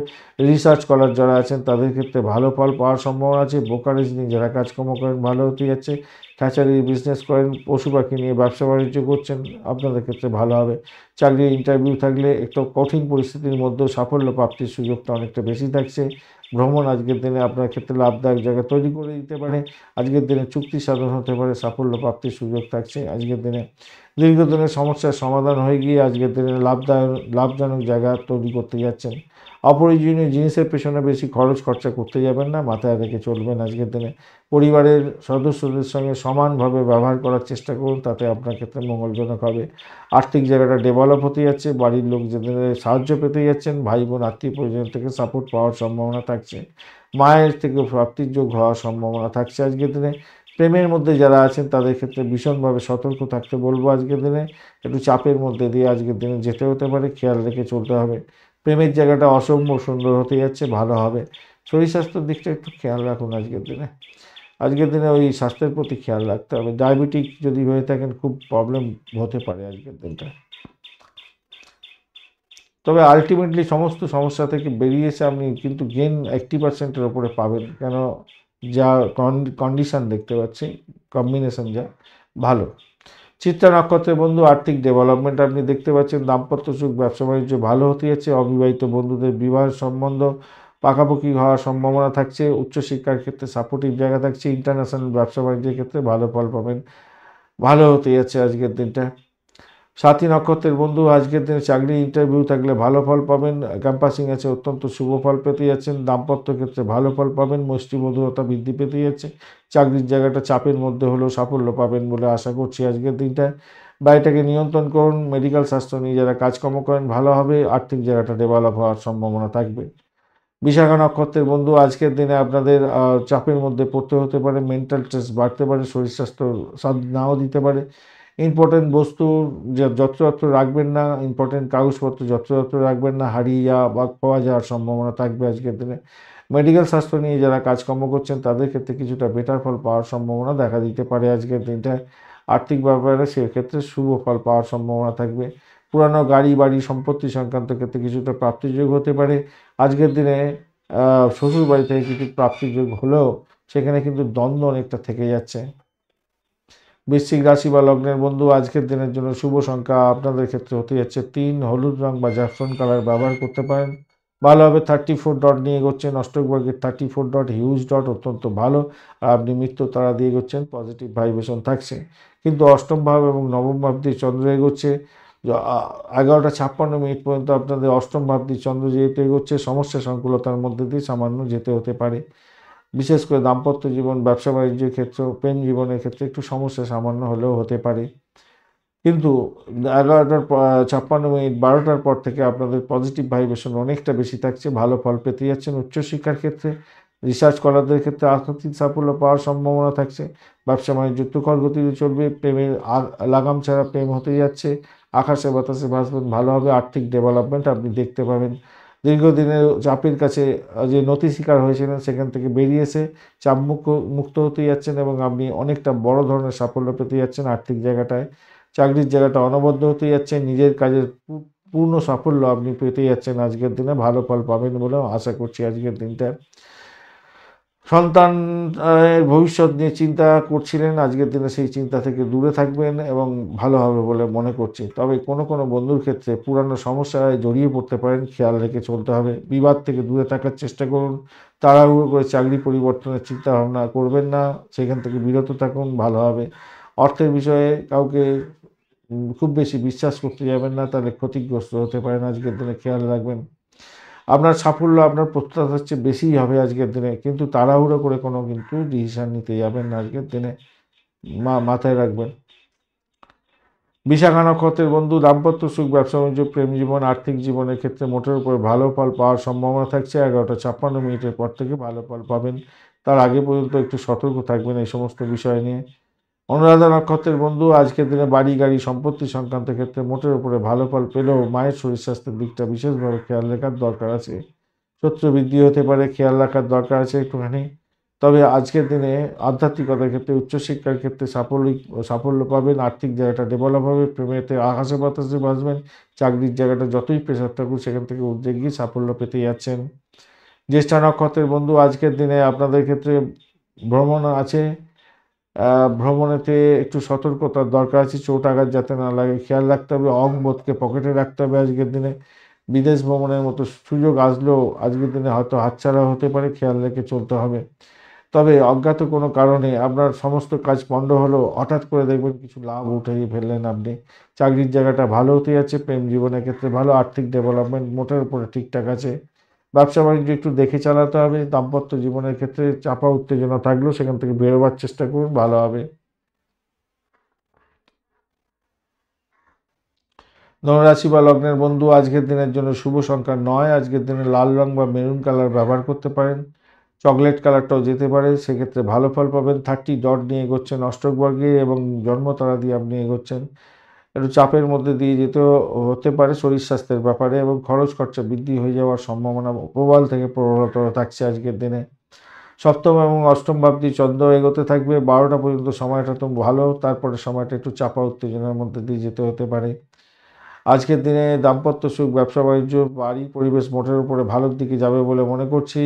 [SPEAKER 1] রিসার্চ করার যারা আছেন তাদের ক্ষেত্রে ভালো ফল পাওয়ার সম্ভাবনা আছে। ব্রোকারেজ নিয়ে যারা কাজকর্ম করেন ভালো হতে যাচ্ছে। হ্যাচারির বিজনেস করেন, পশু পাখি নিয়ে ব্যবসা বাণিজ্য করছেন, আপনাদের ক্ষেত্রে ভালো হবে। চাকরির ইন্টারভিউ থাকলে একটু কঠিন পরিস্থিতির মধ্যেও সাফল্য প্রাপ্তির সুযোগটা অনেকটা বেশি থাকছে। ভ্রমণ আজকের দিনে আপনার ক্ষেত্রে লাভদায়ক জায়গা তৈরি করে দিতে পারে। আজকের দিনে চুক্তি সাধন হতে পারে, সাফল্য প্রাপ্তির সুযোগ থাকছে আজকের দিনে। দীর্ঘদিনের সমস্যার সমাধান হয়ে গিয়ে আজকের দিনে লাভজনক জায়গা তৈরি করতে যাচ্ছেন। অপ্রয়োজনীয় জিনিসের পেছনে বেশি খরচা করতে যাবেন না, মাথায় রেখে চলবেন আজকের দিনে। পরিবারের সদস্যদের সঙ্গে সমানভাবে ব্যবহার করার চেষ্টা করুন, তাতে আপনার ক্ষেত্রে মঙ্গলজনক হবে। আর্থিক জায়গাটা ডেভেলপ হতে যাচ্ছে। বাড়ির লোকজনের সাহায্য পেতে যাচ্ছেন। ভাই বোন আত্মীয় পরিজন থেকে সাপোর্ট পাওয়ার সম্ভাবনা থাকছে। মায়ের থেকে প্রাপ্তির যোগ হওয়ার সম্ভাবনা থাকছে আজকের দিনে। প্রেমের মধ্যে যারা আছেন তাদের ক্ষেত্রে ভীষণভাবে সতর্ক থাকতে বলবো আজকের দিনে। একটু চাপের মধ্যে দিয়ে আজকের দিনে যেতে হতে পারে, খেয়াল রেখে চলতে হবে। প্রেমের জায়গাটা অসম্ভব সুন্দর হতে যাচ্ছে, ভালো হবে। শরীর স্বাস্থ্যের দিকটা একটু খেয়াল রাখুন আজকের দিনে। আজকের দিনে ওই স্বাস্থ্যের প্রতি খেয়াল রাখতে হবে। ডায়াবেটিক যদি হয়ে থাকেন খুব প্রবলেম হতে পারে আজকের দিনটা। তবে আলটিমেটলি সমস্ত সমস্যা থেকে বেরিয়ে এসে আপনি কিন্তু গেন 80%-এর ওপরে পাবেন, কেন যা কন্ডিশন দেখতে পাচ্ছি, কম্বিনেশন যা ভালো। চিত্রা নক্ষত্রের বন্ধু আর্থিক ডেভেলপমেন্ট আপনি দেখতে পাচ্ছেন। দাম্পত্য সুখ ব্যবসা বাণিজ্য ভালো হতে যাচ্ছে। অবিবাহিত বন্ধুদের বিবাহের সম্বন্ধ পাকাপাকি হওয়ার সম্ভাবনা থাকছে। উচ্চশিক্ষার ক্ষেত্রে সাপোর্টিভ জায়গা থাকছে। ইন্টারন্যাশনাল ব্যবসা বাণিজ্যের ক্ষেত্রে ভালো ফল পাবেন, ভালো হতে যাচ্ছে আজকের দিনটা। সাথী নক্ষত্রের বন্ধু আজকের দিনে চাকরি ইন্টারভিউ থাকলে ভালো ফল পাবেন। ক্যাম্পাসিং আছে, অত্যন্ত শুভ ফল পেতে যাচ্ছেন। দাম্পত্য ক্ষেত্রে ভালো ফল পাবেন, মৈত্রী মধুরতা বৃদ্ধি পেতে যাচ্ছে। চাকরির জায়গাটা চাপের মধ্যে হলেও সাফল্য পাবেন বলে আশা করছি আজকের দিনটায়। বাড়িটাকে নিয়ন্ত্রণ করুন। মেডিকেল স্বাস্থ্য নিয়ে যারা কাজকর্ম করেন ভালো হবে। আর্থিক জায়গাটা ডেভেলপ হওয়ার সম্ভাবনা থাকবে। বিশাখা নক্ষত্রের বন্ধু আজকের দিনে আপনাদের চাপের মধ্যে পড়তে হতে পারে, মেন্টাল স্ট্রেস বাড়তে পারে, শরীর স্বাস্থ্য সাথ নাও দিতে পারে। ইম্পর্টেন্ট বস্তু যত্রতত্র রাখবেন না, ইম্পর্টেন্ট কাগজপত্র যত্রতত্র রাখবেন না, হারিয়ে যাওয়া বা পাওয়া যাওয়ার সম্ভাবনা থাকবে আজকের দিনে। মেডিকেল স্বাস্থ্য নিয়ে যারা কাজকর্ম করছেন তাদের ক্ষেত্রে কিছুটা বেটার ফল পাওয়ার সম্ভাবনা দেখা দিতে পারে আজকের দিনটায়। আর্থিক ব্যাপারে সেক্ষেত্রে শুভ ফল পাওয়ার সম্ভাবনা থাকবে। পুরানো গাড়ি বাড়ি সম্পত্তি সংক্রান্ত ক্ষেত্রে কিছুটা প্রাপ্তিযোগ হতে পারে আজকের দিনে। শ্বশুর বাড়ি থেকে কিছু প্রাপ্তিযোগ হলেও সেখানে কিন্তু দ্বন্দ্ব অনেকটা থেকে যাচ্ছে। বৃশ্চিক রাশি বা লগ্নের বন্ধু আজকের দিনের জন্য শুভ সংখ্যা আপনাদের ক্ষেত্রে হতে যাচ্ছে 3। হলুদ রং বা জাফরান কালার ব্যবহার করতে পারেন, ভালো হবে। 34 ডট নিয়ে এগোচ্ছেন। অষ্টক বর্গের 34 ডট হিউজ ডট, অত্যন্ত ভালো। আর আপনি মৃত্যু তারা দিয়ে এগোচ্ছেন, পজিটিভ ভাইব্রেশন থাকছে। কিন্তু অষ্টম ভাব এবং নবম ভাব দিয়ে চন্দ্র এগোচ্ছে। 11:56 পর্যন্ত আপনাদের অষ্টম ভাব দিয়ে চন্দ্র যেহেতু এগোচ্ছে, সমস্যা সংকুলতার মধ্যে দিয়ে সামান্য যেতে হতে পারে। বিশেষ করে দাম্পত্য জীবন, ব্যবসা বাণিজ্যের ক্ষেত্রে, প্রেম জীবনের ক্ষেত্রে একটু সমস্যা সামান্য হলেও হতে পারে। কিন্তু 11:56 12টার পর থেকে আপনাদের পজিটিভ ভাইব্রেশন অনেকটা বেশি থাকছে, ভালো ফল পেতে যাচ্ছেন। উচ্চশিক্ষার ক্ষেত্রে রিসার্চ করারদের ক্ষেত্রে আর্থিক সাফল্য পাওয়ার সম্ভাবনা থাকছে। ব্যবসা বাণিজ্য তুখর গতিতে চলবে। প্রেমের লাগাম ছাড়া প্রেম হতে যাচ্ছে। আকাশে বাতাসে ভাসবেন, ভালো হবে। আর্থিক ডেভেলপমেন্ট আপনি দেখতে পাবেন। দীর্ঘদিনের চাপের কাছে যে নতি শিকার হয়েছিলেন সেখান থেকে বেরিয়ে এসে চাপ মুক্ত হতে যাচ্ছেন এবং আপনি অনেকটা বড় ধরনের সাফল্য পেতে যাচ্ছেন আর্থিক জায়গাটায়। চাকরির জায়গাটা অনবদ্য হতে যাচ্ছে। নিজের কাজের পূর্ণ সাফল্য আপনি পেতে যাচ্ছেন আজকের দিনে, ভালো ফল পাবেন বলেও আশা করছি আজকের দিনটা। সন্তান ভবিষ্যৎ নিয়ে চিন্তা করছিলেন, আজকের দিনে সেই চিন্তা থেকে দূরে থাকবেন এবং ভালো হবে বলে মনে করছি। তবে কোনো কোনো বন্ধুর ক্ষেত্রে পুরানো সমস্যায় জড়িয়ে পড়তে পারেন, খেয়াল রেখে চলতে হবে। বিবাদ থেকে দূরে থাকার চেষ্টা করুন। তাড়াহুড়ো করে চাকরি পরিবর্তনের চিন্তা ভাবনা করবেন না, সেখান থেকে বিরত থাকুন, ভালো হবে। অর্থের বিষয়ে কাউকে খুব বেশি বিশ্বাস করতে যাবেন না, তাহলে ক্ষতিগ্রস্ত হতে পারেন আজকের দিনে, খেয়াল রাখবেন। আপনার সাফল্য আপনার প্রত্যাশার চেয়ে বেশিই হবে আজকের দিনে, কিন্তু তাড়াহুড়ো করে কোনো কিন্তু ডিসিশন নিতে যাবেন না আজকের দিনে, মাথায় রাখবেন। বিশাখা নক্ষত্রের বন্ধু দাম্পত্য সুখ, ব্যবসা বাণিজ্য, প্রেম জীবন, আর্থিক জীবনের ক্ষেত্রে মোটের উপরে ভালো ফল পাওয়ার সম্ভাবনা থাকছে। 11:56 পর থেকে ভালো ফল পাবেন। তার আগে পর্যন্ত একটু সতর্ক থাকবেন এই সমস্ত বিষয় নিয়ে। অনুরাধা নক্ষত্রের বন্ধু আজকের দিনে বাড়ি গাড়ি সম্পত্তি সংক্রান্ত ক্ষেত্রে মোটের উপরে ভালো ফল পেলেও মায়ের শরীর স্বাস্থ্যের দিকটা বিশেষভাবে খেয়াল রাখার দরকার আছে। শত্রু বৃদ্ধি হতে পারে, খেয়াল রাখার দরকার আছে একটুখানি। তবে আজকের দিনে আধ্যাত্মিকতার ক্ষেত্রে, উচ্চশিক্ষার ক্ষেত্রে সাফল্য পাবেন। আর্থিক জায়গাটা ডেভেলপ হবে। প্রেমেতে আকাশে বাতাসে বাঁচবেন। চাকরির জায়গাটা যতই প্রেশার থাকুক সেখান থেকে উঠে গিয়ে সাফল্য পেতে যাচ্ছেন। জ্যেষ্ঠা নক্ষত্রের বন্ধু আজকের দিনে আপনাদের ক্ষেত্রে ভ্রমণ আছে। ভ্রমণেতে একটু সতর্কতার দরকার আছে, চোট আঘাত যাতে না লাগে খেয়াল রাখতে হবে। অহংবোধকে পকেটে রাখতে হবে আজকের দিনে। বিদেশ ভ্রমণের মতো সুযোগ আসলেও আজকের দিনে হয়তো হাতছাড়া হতে পারে, খেয়াল রেখে চলতে হবে। তবে অজ্ঞাত কোনো কারণে আপনার সমস্ত কাজ পণ্ড হলেও হঠাৎ করে দেখবেন কিছু লাভ উঠিয়ে ফেললেন আপনি। চাকরির জায়গাটা ভালো হতে যাচ্ছে। প্রেম জীবনের ক্ষেত্রে ভালো। আর্থিক ডেভেলপমেন্ট মোটের উপরে ঠিকঠাক আছে। ব্যবসা বাণিজ্য একটু দেখে চালাতে হবে। দাম্পত্য জীবনের ক্ষেত্রে চাপা উত্তেজনা থাকলেও সেখান থেকে বেরোবার চেষ্টা করুন, ভালো হবে। ধনুরাশি বা লগ্নের বন্ধু আজকের দিনের জন্য শুভ সংখ্যা 9। আজকের দিনে লাল রং বা মেরুন কালার ব্যবহার করতে পারেন। চকলেট কালারটাও যেতে পারে, সেক্ষেত্রে ভালো ফল পাবেন। 30 ডট নিয়ে এগোচ্ছেন অষ্টক বর্গে এবং জন্মতারা দিয়ে আপনি এগোচ্ছেন। একটু চাপের মধ্যে দিয়ে যেতে হতে পারে শরীর স্বাস্থ্যের ব্যাপারে এবং খরচ খরচা বৃদ্ধি হয়ে যাওয়ার সম্ভাবনা প্রবল থেকে প্রবলতর থাকছে আজকের দিনে। সপ্তম এবং অষ্টম ভাব দিয়ে চন্দ্র এগোতে থাকবে। 12টা পর্যন্ত সময়টা তো ভালো, তারপরে সময়টা একটু চাপা উত্তেজনার মধ্যে দিয়ে যেতে হতে পারে। আজকের দিনে দাম্পত্য সুখ, ব্যবসা বাণিজ্য, বাড়ি পরিবেশ মোটের উপরে ভালোর দিকে যাবে বলে মনে করছি।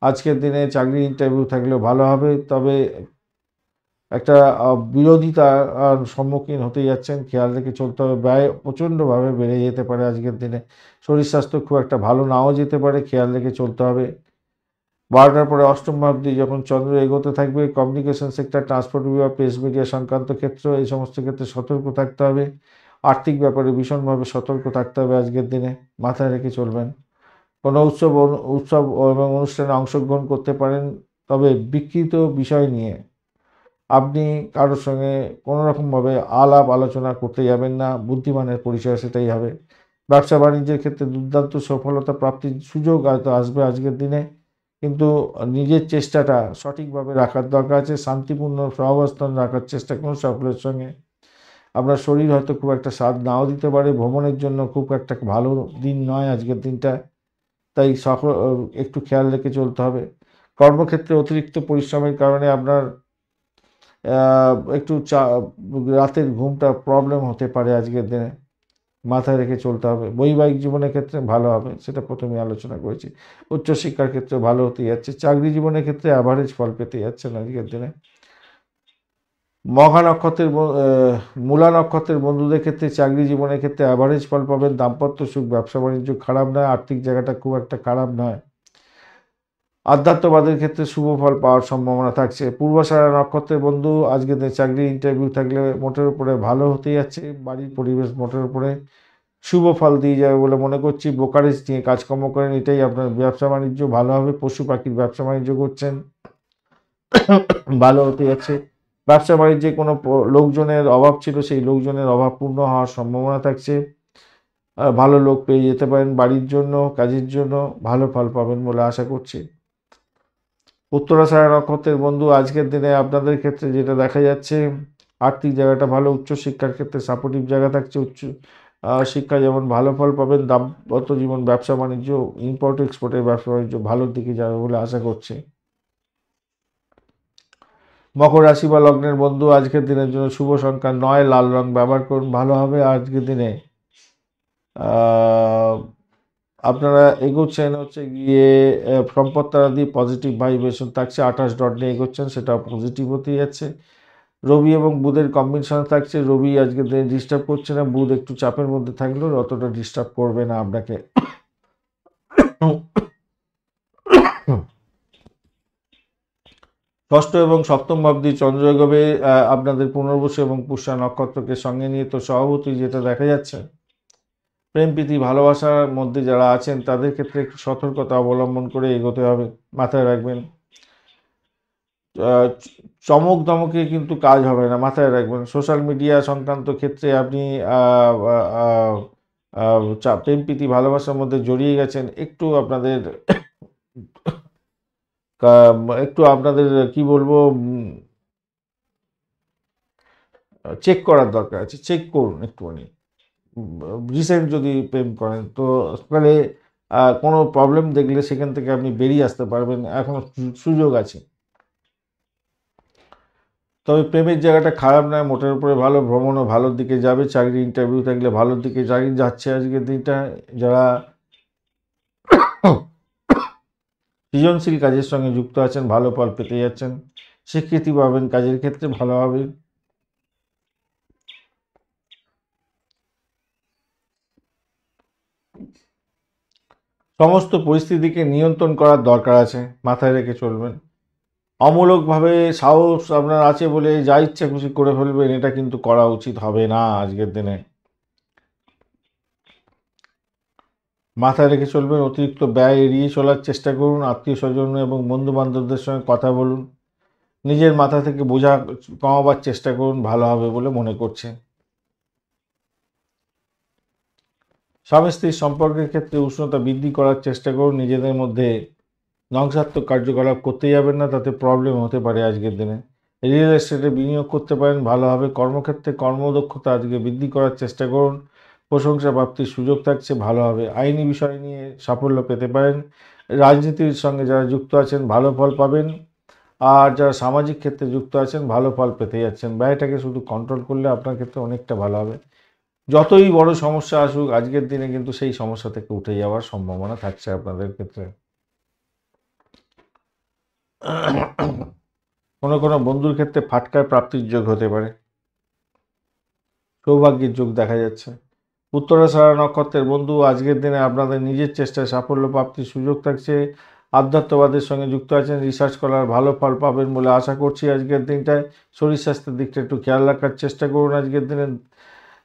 [SPEAKER 1] আজকের দিনে চাকরি ইন্টারভিউ থাকলেও ভালো হবে, তবে একটা বিরোধিতার সম্মুখীন হতে যাচ্ছেন, খেয়াল রেখে চলতে হবে। ব্যয় প্রচণ্ডভাবে বেড়ে যেতে পারে আজকের দিনে। শরীর স্বাস্থ্য খুব একটা ভালো নাও যেতে পারে, খেয়াল রেখে চলতে হবে। 12টার পরে অষ্টম ভাব দিয়ে যখন চন্দ্র এগোতে থাকবে, কমিউনিকেশন সেক্টর, ট্রান্সপোর্ট বিভাগ, প্রেস মিডিয়া সংক্রান্ত ক্ষেত্র, এই সমস্ত ক্ষেত্রে সতর্ক থাকতে হবে। আর্থিক ব্যাপারে ভীষণভাবে সতর্ক থাকতে হবে আজকের দিনে, মাথায় রেখে চলবেন। কোনো উৎসব এবং অনুষ্ঠানে অংশগ্রহণ করতে পারেন, তবে বিকৃত বিষয় নিয়ে আপনি কারোর সঙ্গে কোনো রকমভাবে আলাপ আলোচনা করতে যাবেন না। বুদ্ধিমানের পরিচয় সেটাই হবে। ব্যবসা বাণিজ্যের ক্ষেত্রে দুর্দান্ত সফলতা প্রাপ্তির সুযোগ হয়তো আসবে আজকের দিনে, কিন্তু নিজের চেষ্টাটা সঠিকভাবে রাখার দরকার আছে। শান্তিপূর্ণ সহাবস্থান রাখার চেষ্টা করুন সকলের সঙ্গে। আপনার শরীর হয়তো খুব একটা সাথ নাও দিতে পারে, ভ্রমণের জন্য খুব একটা ভালো দিন নয় আজকের দিনটা, তাই একটু খেয়াল রেখে চলতে হবে। কর্মক্ষেত্রে অতিরিক্ত পরিশ্রমের কারণে আপনার একটু রাতের ঘুমটা প্রবলেম হতে পারে আজকের দিনে, মাথায় রেখে চলতে হবে। বৈবাহিক জীবনের ক্ষেত্রে ভালো হবে, সেটা প্রথমে আলোচনা করেছি। উচ্চশিক্ষার ক্ষেত্রে ভালো হতে যাচ্ছে। চাকরি জীবনের ক্ষেত্রে অ্যাভারেজ ফল পেতে যাচ্ছেন আজকের দিনে। মঘা নক্ষত্রের মূলা নক্ষত্রের বন্ধুদের ক্ষেত্রে চাকরি জীবনের ক্ষেত্রে অ্যাভারেজ ফল পাবেন। দাম্পত্য সুখ, ব্যবসা বাণিজ্য খারাপ নয়, আর্থিক জায়গাটা খুব একটা খারাপ নয়। আধ্যাত্মবাদের ক্ষেত্রে শুভ ফল পাওয়ার সম্ভাবনা থাকছে। পূর্বাষাঢ়া নক্ষত্রের বন্ধু আজকে চাকরির ইন্টারভিউ থাকলে মোটের উপরে ভালো হতে যাচ্ছে। বাড়ির পরিবেশ মোটের উপরে শুভ ফল দিয়ে যাবে বলে মনে করছি। ব্রোকারেজ নিয়ে কাজকর্ম করেন, এটাই আপনার ব্যবসা বাণিজ্য ভালো হবে। পশু পাখির ব্যবসা বাণিজ্য করছেন, ভালো হতে যাচ্ছে। ব্যবসা বাণিজ্যে কোনো লোকজনের অভাব ছিল, সেই লোকজনের অভাব পূর্ণ হওয়ার সম্ভাবনা থাকছে। ভালো লোক পেয়ে যেতে পারেন, বাড়ির জন্য, কাজের জন্য ভালো ফল পাবেন বলে আশা করছি। উত্তরাষাঢ়া নক্ষত্রের বন্ধু আজকের দিনে আপনাদের ক্ষেত্রে যেটা দেখা যাচ্ছে, আর্থিক জায়গাটা ভালো। উচ্চশিক্ষার ক্ষেত্রে সাপোর্টিভ জায়গা থাকছে। শিক্ষা যেমন ভালো ফল পাবেন, দাম্পত্য জীবন, ব্যবসা বাণিজ্য, ইম্পোর্ট এক্সপোর্টের ব্যবসা বাণিজ্য ভালোর দিকে যাবে বলে আশা করছি। মকর রাশি বা লগ্নের বন্ধু আজকের দিনের জন্য শুভ সংখ্যা 9, লাল রং ব্যবহার করুন, ভালো হবে আজকের দিনে। আপনারা এগোচ্ছেন হচ্ছে গিয়ে সম্পত্তারা দিয়ে পজিটিভ ভাইব্রেশন থাকছে। 28 ডট নিয়ে এগোচ্ছেন, সেটা পজিটিভ হতে যাচ্ছে। রবি এবং বুধের কম্বিনেশন থাকছে। রবি আজকে ডিস্টার্ব করছে না, বুধ একটু চাপের মধ্যে থাকলেও অতটা ডিস্টার্ব করবে না আপনাকে। ষষ্ঠ এবং সপ্তম ভাব দিয়ে চন্দ্র এগোবে আপনাদের পুনর্বসু এবং পুষ্যা নক্ষত্রকে সঙ্গে নিয়ে। তো স্বভাবতই যেটা দেখা যাচ্ছে, প্রেম প্রীতি ভালোবাসার মধ্যে যারা আছেন তাদের ক্ষেত্রে একটু সতর্কতা অবলম্বন করে এগোতে হবে, মাথায় রাখবেন। চমক দমকে কিন্তু কাজ হবে না, মাথায় রাখবেন। সোশ্যাল মিডিয়া সংক্রান্ত ক্ষেত্রে আপনি প্রেম প্রীতি ভালোবাসার মধ্যে জড়িয়ে গেছেন, একটু আপনাদের কি বলবো, চেক করার দরকার আছে। চেক করুন একটুখানি। রিসেন্ট যদি প্রেম করেন তো তাহলে কোনো প্রবলেম দেখলে সেখান থেকে আপনি বেরিয়ে আসতে পারবেন, এখনও সুযোগ আছে। তবে প্রেমের জায়গাটা খারাপ নয়, মোটের উপরে ভালো। ভ্রমণও ভালোর দিকে যাবে। চাকরি ইন্টারভিউ থাকলে ভালোর দিকে যাচ্ছে আজকের দিনটা। যারা সৃজনশীল কাজের সঙ্গে যুক্ত আছেন ভালো ফল পেতে যাচ্ছেন। স্বীকৃতি পাবেন কাজের ক্ষেত্রে, ভালো হবে। সমস্ত পরিস্থিতিকে নিয়ন্ত্রণ করার দরকার আছে, মাথায় রেখে চলবেন। অমূলকভাবে সাহস আপনার আছে বলে যা ইচ্ছা খুশি করে ফেলবেন, এটা কিন্তু করা উচিত হবে না আজকের দিনে, মাথায় রেখে চলবেন। অতিরিক্ত ব্যয় এড়িয়ে চলার চেষ্টা করুন। আত্মীয় স্বজন এবং বন্ধু বান্ধবদের সঙ্গে কথা বলুন। নিজের মাথা থেকে বোঝা কমাবার চেষ্টা করুন, ভালো হবে বলে মনে করছে। স্বামী স্ত্রীর সম্পর্কের ক্ষেত্রে উষ্ণতা বৃদ্ধি করার চেষ্টা করুন। নিজেদের মধ্যে ধ্বংসাত্মক কার্যকলাপ করতে যাবেন না, তাতে প্রবলেম হতে পারে আজকের দিনে। রিয়েল এস্টেটে বিনিয়োগ করতে পারেন, ভালো হবে। কর্মক্ষেত্রে কর্মদক্ষতা আজকে বৃদ্ধি করার চেষ্টা করুন। প্রশংসা প্রাপ্তির সুযোগ থাকছে, ভালো হবে। আইনি বিষয় নিয়ে সাফল্য পেতে পারেন। রাজনীতির সঙ্গে যারা যুক্ত আছেন ভালো ফল পাবেন। আর যারা সামাজিক ক্ষেত্রে যুক্ত আছেন ভালো ফল পেতে যাচ্ছেন। ব্যয়টাকে শুধু কন্ট্রোল করলে আপনার ক্ষেত্রে অনেকটা ভালো হবে। যতই বড় সমস্যা আসুক আজকের দিনে কিন্তু সেই সমস্যা থেকে উঠে যাওয়ার সম্ভাবনা থাকছে আপনাদের ক্ষেত্রে। কোনো বন্ধুর ক্ষেত্রে ফাটকার প্রাপ্তির যোগ হতে পারে, সৌভাগ্যের যোগ দেখা যাচ্ছে। উত্তরাষাঢ়া নক্ষত্রের বন্ধু, আজকের দিনে আপনাদের নিজের চেষ্টায় সাফল্য প্রাপ্তির সুযোগ থাকছে। আধ্যাত্মবাদের সঙ্গে যুক্ত আছেন, রিসার্চ করার ভালো ফল পাবেন বলে আশা করছি। আজকের দিনটায় শরীর স্বাস্থ্যের দিকটা একটু খেয়াল রাখার চেষ্টা করুন। আজকের দিনে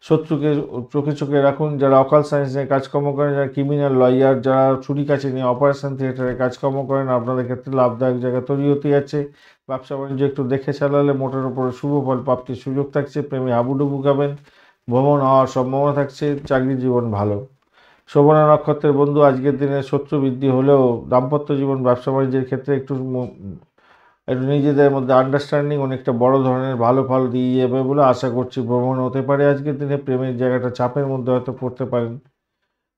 [SPEAKER 1] শত্রুকে চোখে চোখে রাখুন। যারা অকাল সায়েন্স নিয়ে কাজকর্ম করেন, যারা ক্রিমিনাল লয়ার, যারা ছুরি কাছে নিয়ে অপারেশন থিয়েটারে কাজকর্ম করেন, আপনাদের ক্ষেত্রে লাভদায়ক জায়গা তৈরি হতে যাচ্ছে। ব্যবসা বাণিজ্য একটু দেখে চালালে মোটের উপরে শুভ ফল প্রাপ্তির সুযোগ থাকছে। প্রেমে হাবুডুবু খাবেন, ভ্রমণ হওয়ার সম্ভাবনা থাকছে। চাকরি জীবন ভালো। শোভনা নক্ষত্রের বন্ধু, আজকের দিনে শত্রু বৃদ্ধি হলেও দাম্পত্য জীবন ব্যবসা বাণিজ্যের ক্ষেত্রে একটু নিজেদের মধ্যে আন্ডারস্ট্যান্ডিং অনেকটা বড় ধরনের ভালো ফল দিয়ে যাবে বলে আশা করছি। ভ্রমণ হতে পারে আজকের দিনে। প্রেমের জায়গাটা চাপের মধ্যে হয়তো পড়তে পারেন,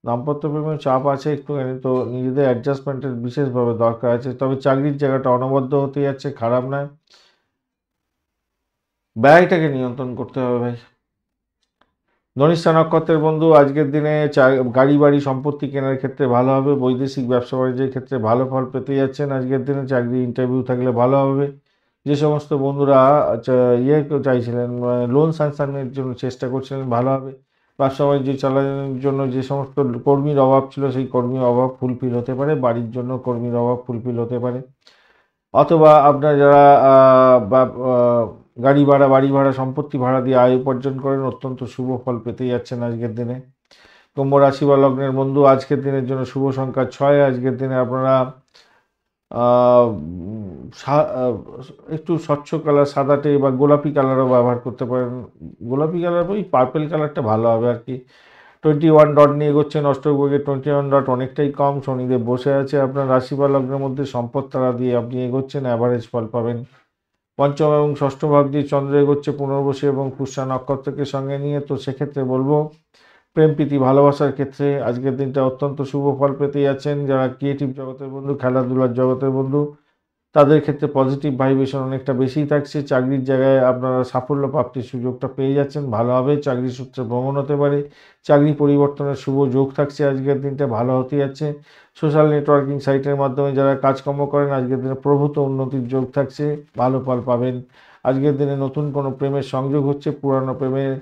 [SPEAKER 1] দাম্পত্য প্রেমের চাপ আছে একটুখানি, তো নিজেদের অ্যাডজাস্টমেন্টের বিশেষভাবে দরকার আছে। তবে চাকরির জায়গাটা অনবদ্য হতে যাচ্ছে, খারাপ নয়। ব্যয়টাকে নিয়ন্ত্রণ করতে হবে ভাই। ধনিষ্ঠা নক্ষত্রের বন্ধু, আজকের দিনে গাড়ি বাড়ি সম্পত্তি কেনার ক্ষেত্রে ভালো হবে। বৈদেশিক ব্যবসা বাণিজ্যের ক্ষেত্রে ভালো ফল পেতে যাচ্ছেন আজকের দিনে। চাকরি ইন্টারভিউ থাকলে ভালো হবে। যে সমস্ত বন্ধুরা চাইছিলেন, লোন স্যাংশনের জন্য চেষ্টা করছিলেন, ভালো হবে। ব্যবসা বাণিজ্য চালানোর জন্য যে সমস্ত কর্মীর অভাব ছিল, সেই কর্মীর অভাব ফুলফিল হতে পারে। বাড়ির জন্য কর্মীর অভাব ফুলফিল হতে পারে। অথবা আপনার যারা গাড়ি ভাড়া, বাড়ি ভাড়া, সম্পত্তি ভাড়া দিয়ে আয় উপার্জন করেন, অত্যন্ত শুভ ফল পেতে যাচ্ছেন আজকের দিনে। কুম্ভ রাশি বা লগ্নের বন্ধু, আজকের দিনের জন্য শুভ সংখ্যা 6। আজকের দিনে আপনারা একটু স্বচ্ছ কালার, সাদাটে বা গোলাপি কালারও ব্যবহার করতে পারেন। গোলাপি কালার ওই পার্পেল কালারটা ভালো হবে আর কি। 21 ডট নিয়ে এগোচ্ছেন। অষ্টভাগে 21 ডট অনেকটাই কম। শনিদেব বসে আছে আপনার রাশি বা লগ্নের মধ্যে। সম্পদ তারা দিয়ে আপনি এগোচ্ছেন, অ্যাভারেজ ফল পাবেন। পঞ্চম এবং ষষ্ঠ ভাব দিয়ে চন্দ্র এগোচ্ছে পুনর্বসু এবং পুষ্যা নক্ষত্রকে সঙ্গে নিয়ে। তো সেক্ষেত্রে বলবো, প্রেম প্রীতি ভালোবাসার ক্ষেত্রে আজকের দিনটা অত্যন্ত শুভ ফল পেতে যাচ্ছেন। যারা ক্রিয়েটিভ জগতের বন্ধু, খেলাধুলার জগতের বন্ধু, তাদের ক্ষেত্রে পজিটিভ ভাইব্রেশন অনেকটা বেশিই থাকছে। চাকরির জায়গায় আপনারা সাফল্য প্রাপ্তির সুযোগটা পেয়ে যাচ্ছেন, ভালো হবে। চাকরি সূত্রে ভ্রমণ হতে পারে। চাকরি পরিবর্তনের শুভ যোগ থাকছে আজকের দিনটা, ভালো হতে যাচ্ছে। সোশ্যাল নেটওয়ার্কিং সাইটের মাধ্যমে যারা কাজকর্ম করেন, আজকের দিনে প্রভূত উন্নতির যোগ থাকছে, ভালো ফল পাবেন। আজকের দিনে নতুন কোনো প্রেমের সংযোগ হচ্ছে। পুরানো প্রেমের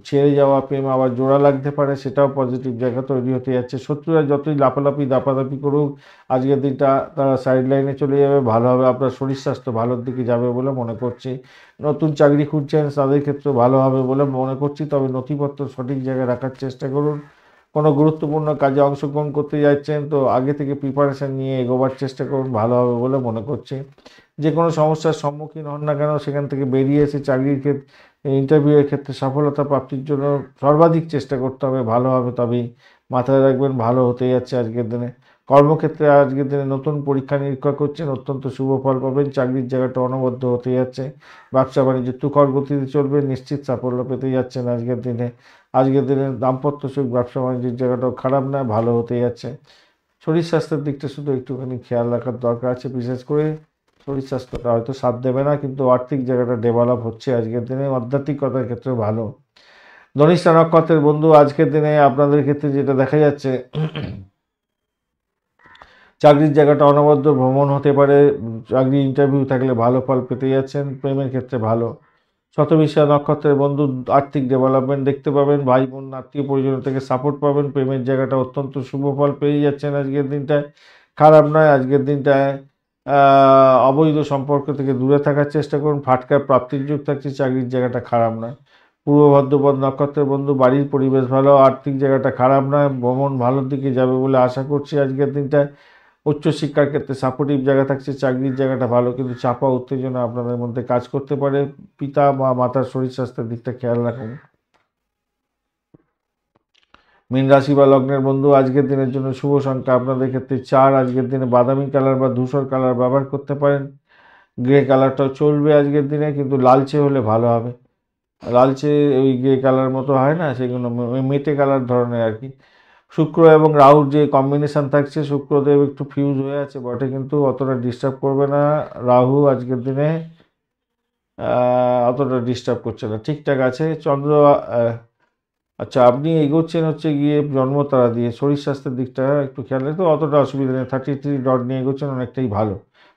[SPEAKER 1] ছেড়ে যাওয়া প্রেম আবার জোড়া লাগতে পারে, সেটাও পজিটিভ জায়গা তৈরি হতে যাচ্ছে। শত্রুরা যতই লাফালাফি দাপাদাপি করুক, আজকের দিনটা তারা সাইড লাইনে চলে যাবে, ভালো হবে। আপনার শরীর স্বাস্থ্য ভালোর দিকে যাবে বলে মনে করছি। নতুন চাকরি খুঁজছেন, তাদের ক্ষেত্রে ভালো হবে বলে মনে করছি। তবে নথিপত্র সঠিক জায়গায় রাখার চেষ্টা করুন। কোনো গুরুত্বপূর্ণ কাজে অংশগ্রহণ করতে যাচ্ছেন, তো আগে থেকে প্রিপারেশান নিয়ে এগোবার চেষ্টা করুন, ভালো হবে বলে মনে করছি। যে কোনো সমস্যার সম্মুখীন হন না কেন, সেখান থেকে বেরিয়ে এসে চাকরির ক্ষেত্রে, ইন্টারভিউয়ের ক্ষেত্রে সফলতা প্রাপ্তির জন্য সর্বাধিক চেষ্টা করতে হবে, ভালো হবে। তবেই মাথায় রাখবেন, ভালো হতে যাচ্ছে আজকের দিনে। কর্মক্ষেত্রে আজকের দিনে নতুন পরীক্ষা নিরীক্ষা করছেন, অত্যন্ত শুভ ফল পাবেন। চাকরির জায়গাটা অনবদ্য হতে যাচ্ছে। ব্যবসা বাণিজ্য তুখর গতিতে চলবে, নিশ্চিত সাফল্য পেতে যাচ্ছেন আজকের দিনে। আজকের দিনে দাম্পত্য সুখ, ব্যবসা বাণিজ্যের জায়গাটাও খারাপ না, ভালো হতে যাচ্ছে। শরীর স্বাস্থ্যের দিকটা শুধু একটুখানি খেয়াল রাখার দরকার আছে, বিশেষ করে শরীর স্বাস্থ্যটা হয়তো সাথ দেবে না, কিন্তু আর্থিক জায়গাটা ডেভেলপ হচ্ছে আজকের দিনে। আধ্যাত্মিকতার ক্ষেত্রে ভালো। ধনিষ্ঠা নক্ষত্রের বন্ধু, আজকের দিনে আপনাদের ক্ষেত্রে যেটা দেখা যাচ্ছে, চাকরির জায়গাটা অনবদ্য ভ্রমণ হতে পারে। চাকরি ইন্টারভিউ থাকলে ভালো ফল পেতে যাচ্ছেন। প্রেমের ক্ষেত্রে ভালো। শতবিশা নক্ষত্রের বন্ধু, আর্থিক ডেভেলপমেন্ট দেখতে পাবেন। ভাই বোন আত্মীয় পরিজন থেকে সাপোর্ট পাবেন। প্রেমের জায়গাটা অত্যন্ত শুভ ফল পেয়ে যাচ্ছেন আজকের দিনটায়, খারাপ নয়। আজকের দিনটায় অবৈধ সম্পর্ক থেকে দূরে থাকার চেষ্টা করুন। ফাটকার প্রাপ্তির যোগ থাকছে, চাকরির জায়গাটা খারাপ নয়। পূর্ব ভাদ্রপদ নক্ষত্রের বন্ধু, বাড়ির পরিবেশ ভালো, আর্থিক জায়গাটা খারাপ নয়। ভ্রমণ ভালোর দিকে যাবে বলে আশা করছি আজকের দিনটায়। উচ্চশিক্ষার ক্ষেত্রে সাপোর্টিভ জায়গা থাকছে। চাকরির জায়গাটা ভালো, কিন্তু চাপা উত্তেজনা আপনাদের মধ্যে কাজ করতে পারে। পিতা বা মাতার শরীর স্বাস্থ্যের দিকটা খেয়াল রাখুন। মীন রাশি বা লগ্নের বন্ধু, আজকের দিনের জন্য শুভ সংখ্যা আপনাদের ক্ষেত্রে 4। আজকের দিনে বাদামি কালার বা ধূসর কালার ব্যবহার করতে পারেন। গ্রে কালারটাও চলবে আজকের দিনে, কিন্তু লালচে হলে ভালো হবে। লালচে ওই গ্রে কালার মতো হয় না, সেগুলো মেটে কালার ধরনের আর কি। শুক্র এবং রাহুর যে কম্বিনেশন থাকছে, শুক্রদেব একটু ফিউজ হয়ে আছে বটে, কিন্তু অতটা ডিস্টার্ব করবে না। রাহু আজকের দিনে অতটা ডিস্টার্ব করছে না, ঠিকঠাক আছে। চন্দ্র আচ্ছা, আপনি এগোচ্ছেন হচ্ছে গিয়ে জন্মতারা দিয়ে। শরীর স্বাস্থ্যের দিকটা একটু খেয়াল রাখতে অতটা অসুবিধা নেই। 33 ডট নিয়ে এগোচ্ছেন, অনেকটাই ভালো।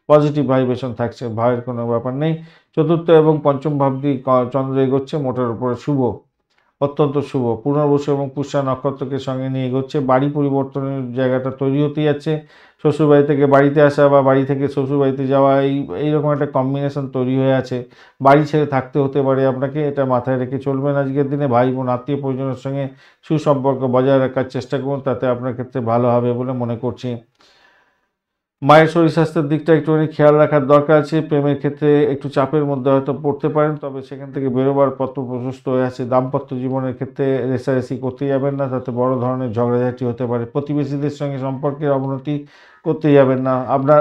[SPEAKER 1] পজিটিভ ভাইব্রেশন থাকছে, ভয়ের কোনো ব্যাপার নেই। চতুর্থ এবং পঞ্চম ভাবটি চন্দ্র এগোচ্ছে মোটের উপরে শুভ, অত্যন্ত শুভ। পুনর্বসু এবং পুষ্যা নক্ষত্রকে সঙ্গে নিয়ে এগোচ্ছে। বাড়ি পরিবর্তনের জায়গাটা তৈরি হতে যাচ্ছে। শ্বশুরবাড়ি থেকে বাড়িতে আসা বা বাড়ি থেকে শ্বশুরবাড়িতে যাওয়া, এইরকম একটা কম্বিনেশন তৈরি হয়ে আছে। বাড়ি ছেড়ে থাকতে হতে পারে আপনাকে, এটা মাথায় রেখে চলবেন আজকের দিনে। ভাই বোন আত্মীয় পরিজনের সঙ্গে সুসম্পর্ক বজায় রাখার চেষ্টা করুন, তাতে আপনার ক্ষেত্রে ভালো হবে বলে মনে করছি। মায়ের শরীর স্বাস্থ্যের দিকটা একটুখানি খেয়াল রাখার দরকার আছে। প্রেমের ক্ষেত্রে একটু চাপের মধ্যে হয়তো পড়তে পারেন, তবে সেখান থেকে বেরোবার পথ প্রশস্ত হয়ে আছে। দাম্পত্য জীবনের ক্ষেত্রে রেষারেষি করতে যাবেন না, তাতে বড় ধরনের ঝগড়াঝাটি হতে পারে। প্রতিবেশীদের সঙ্গে সম্পর্কের অবনতি করতে যাবেন না। আপনার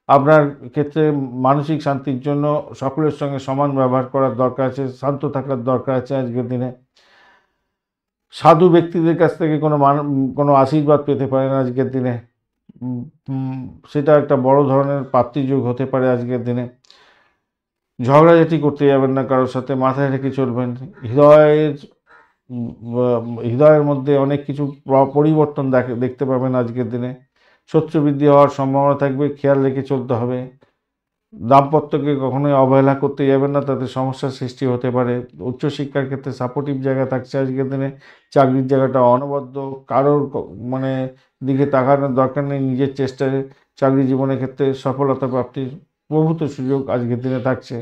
[SPEAKER 1] আপনার ক্ষেত্রে মানসিক শান্তির জন্য সকলের সঙ্গে সমান ব্যবহার করার দরকার আছে, শান্ত থাকার দরকার আছে আজকের দিনে। সাধু ব্যক্তিদের কাছ থেকে কোনো আশীর্বাদ পেতে পারেন আজকের দিনে। উম, উম, সেটা একটা বড় ধরনের প্রাপ্তিযোগ হতে পারে আজকের দিনে। ঝগড়াঝাটি করতে যাবেন না কারোর সাথে, মাথায় রেখে চলবেন। হৃদয়ের হৃদয়ের মধ্যে অনেক কিছু পরিবর্তন দেখতে পাবেন আজকের দিনে। শত্রু বৃদ্ধি হওয়ার সম্ভাবনা থাকবে, খেয়াল রেখে চলতে হবে। দাম্পত্যকে কখনোই অবহেলা করতে যাবেন না, তাতে সমস্যার সৃষ্টি হতে পারে। উচ্চশিক্ষার ক্ষেত্রে সাপোর্টিভ জায়গা থাকছে আজকের দিনে। চাকরির জায়গাটা অনবদ্য, কারোর মানে দিকে তাকানোর দরকার নেই। নিজের চেষ্টায় চাকরি জীবনের ক্ষেত্রে সফলতা প্রাপ্তির প্রভূত সুযোগ আজকের দিনে থাকছে।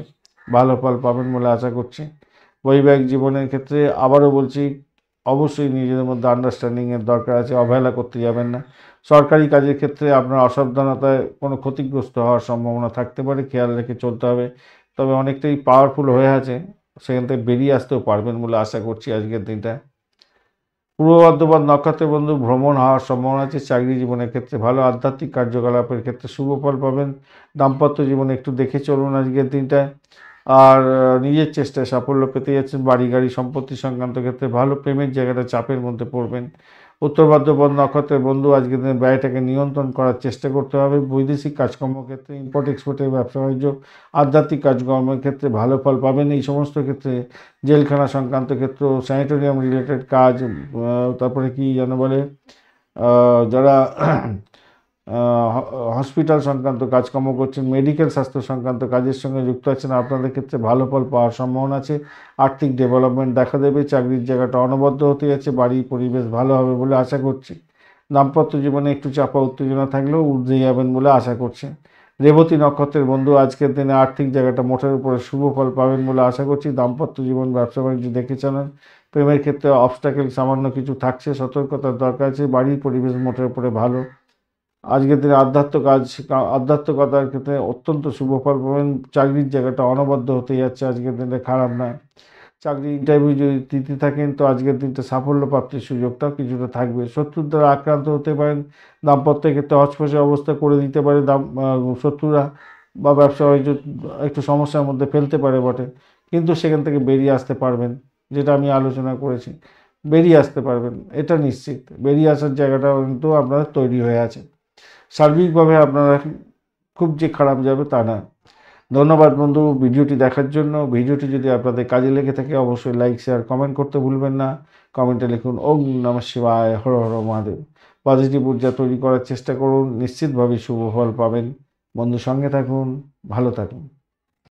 [SPEAKER 1] ভালো ফল পাবেন বলে আশা করছি। বৈবাহিক জীবনের ক্ষেত্রে আবারও বলছি, অবশ্যই নিজেদের মধ্যে আন্ডারস্ট্যান্ডিংয়ের দরকার আছে, অবহেলা করতে যাবেন না। সরকারি কাজের ক্ষেত্রে আপনার অসাবধানতায় কোনো ক্ষতিগ্রস্ত হওয়ার সম্ভাবনা থাকতে পারে, খেয়াল রেখে চলতে হবে। তবে অনেকটাই পাওয়ারফুল হয়ে আছে, সেখান থেকে বেরিয়ে আসতেও পারবেন বলে আশা করছি আজকের দিনটা। পূর্ব বর্ধমান নক্ষত্রের বন্ধু ভ্রমণ হওয়ার সম্ভাবনা আছে। চাকরি জীবনের ক্ষেত্রে ভালো, আধ্যাত্মিক কার্যকলাপের ক্ষেত্রে শুভ ফল পাবেন। দাম্পত্য জীবনে একটু দেখে চলুন আজকের দিনটায়। আর নিজের চেষ্টায় সাফল্য পেতে যাচ্ছেন। বাড়ি গাড়ি সম্পত্তি সংক্রান্ত ক্ষেত্রে ভালো, প্রেমের জায়গাটা চাপের মধ্যে পড়বেন। উত্তর ভাদ্রপদ নক্ষত্রের বন্ধু আজকের দিনে ব্যয়টাকে নিয়ন্ত্রণ করার চেষ্টা করতে হবে। বৈদেশিক কাজকর্ম ক্ষেত্রে, ইম্পোর্ট এক্সপোর্টের ব্যবসা বাণিজ্য, আধ্যাত্মিক কাজকর্মের ক্ষেত্রে ভালো ফল পাবেন। এই সমস্ত ক্ষেত্রে জেলখানা সংক্রান্ত ক্ষেত্র, স্যানিটোরিয়াম রিলেটেড কাজ, তারপরে কি যেন বলে, যারা হসপিটাল সংক্রান্ত কাজকর্ম করছেন, মেডিকেল স্বাস্থ্য সংক্রান্ত কাজের সঙ্গে যুক্ত আছেন, আপনাদের ক্ষেত্রে ভালো ফল পাওয়ার সম্ভাবনা আছে। আর্থিক ডেভেলপমেন্ট দেখা দেবে। চাকরির জায়গাটা অনবদ্য হতে যাচ্ছে। বাড়ির পরিবেশ ভালো হবে বলে আশা করছি। দাম্পত্য জীবনে একটু চাপা উত্তেজনা থাকলেও ঊর্ধ্বে যাবেন বলে আশা করছি। রেবতী নক্ষত্রের বন্ধু আজকের দিনে আর্থিক জায়গাটা মোটের উপরে শুভ ফল পাবেন বলে আশা করছি। দাম্পত্য জীবন, ব্যবসা বাণিজ্য দেখে চালান। প্রেমের ক্ষেত্রে অবস্ট্যাকেল সামান্য কিছু থাকছে, সতর্কতার দরকার আছে। বাড়ির পরিবেশ মোটের উপরে ভালো। আজকের দিনে আধ্যাত্মিকতার ক্ষেত্রে অত্যন্ত শুভ ফল পাবেন। চাকরির জায়গাটা অনবদ্য হতে যাচ্ছে আজকের দিনে, খারাপ নয়। চাকরি ইন্টারভিউ যদি দিতে থাকেন তো আজকের দিনটা সাফল্য প্রাপ্তির সুযোগটাও কিছুটা থাকবে। শত্রুর দ্বারা আক্রান্ত হতে পারেন। দাম্পত্যের ক্ষেত্রে হচপচে অবস্থা করে দিতে পারে শত্রুরা, বা ব্যবসা বাণিজ্য একটু সমস্যার মধ্যে ফেলতে পারে বটে, কিন্তু সেখান থেকে বেরিয়ে আসতে পারবেন। যেটা আমি আলোচনা করেছি, বেরিয়ে আসতে পারবেন, এটা নিশ্চিত। বেরিয়ে আসার জায়গাটা কিন্তু আপনাদের তৈরি হয়ে আছে। সার্বিকভাবে আপনারা খুব যে খারাপ যাবে তা না। ধন্যবাদ বন্ধু ভিডিওটি দেখার জন্য। ভিডিওটি যদি আপনাদের কাজে লেগে থাকে অবশ্যই লাইক, শেয়ার, কমেন্ট করতে ভুলবেন না। কমেন্টে লিখুন ওম নমঃ শিবায়, হর হর মহাদেব। পজিটিভ ঊর্জা তৈরি করার চেষ্টা করুন, নিশ্চিতভাবে শুভ ফল পাবেন। বন্ধু সঙ্গে থাকুন, ভালো থাকুন।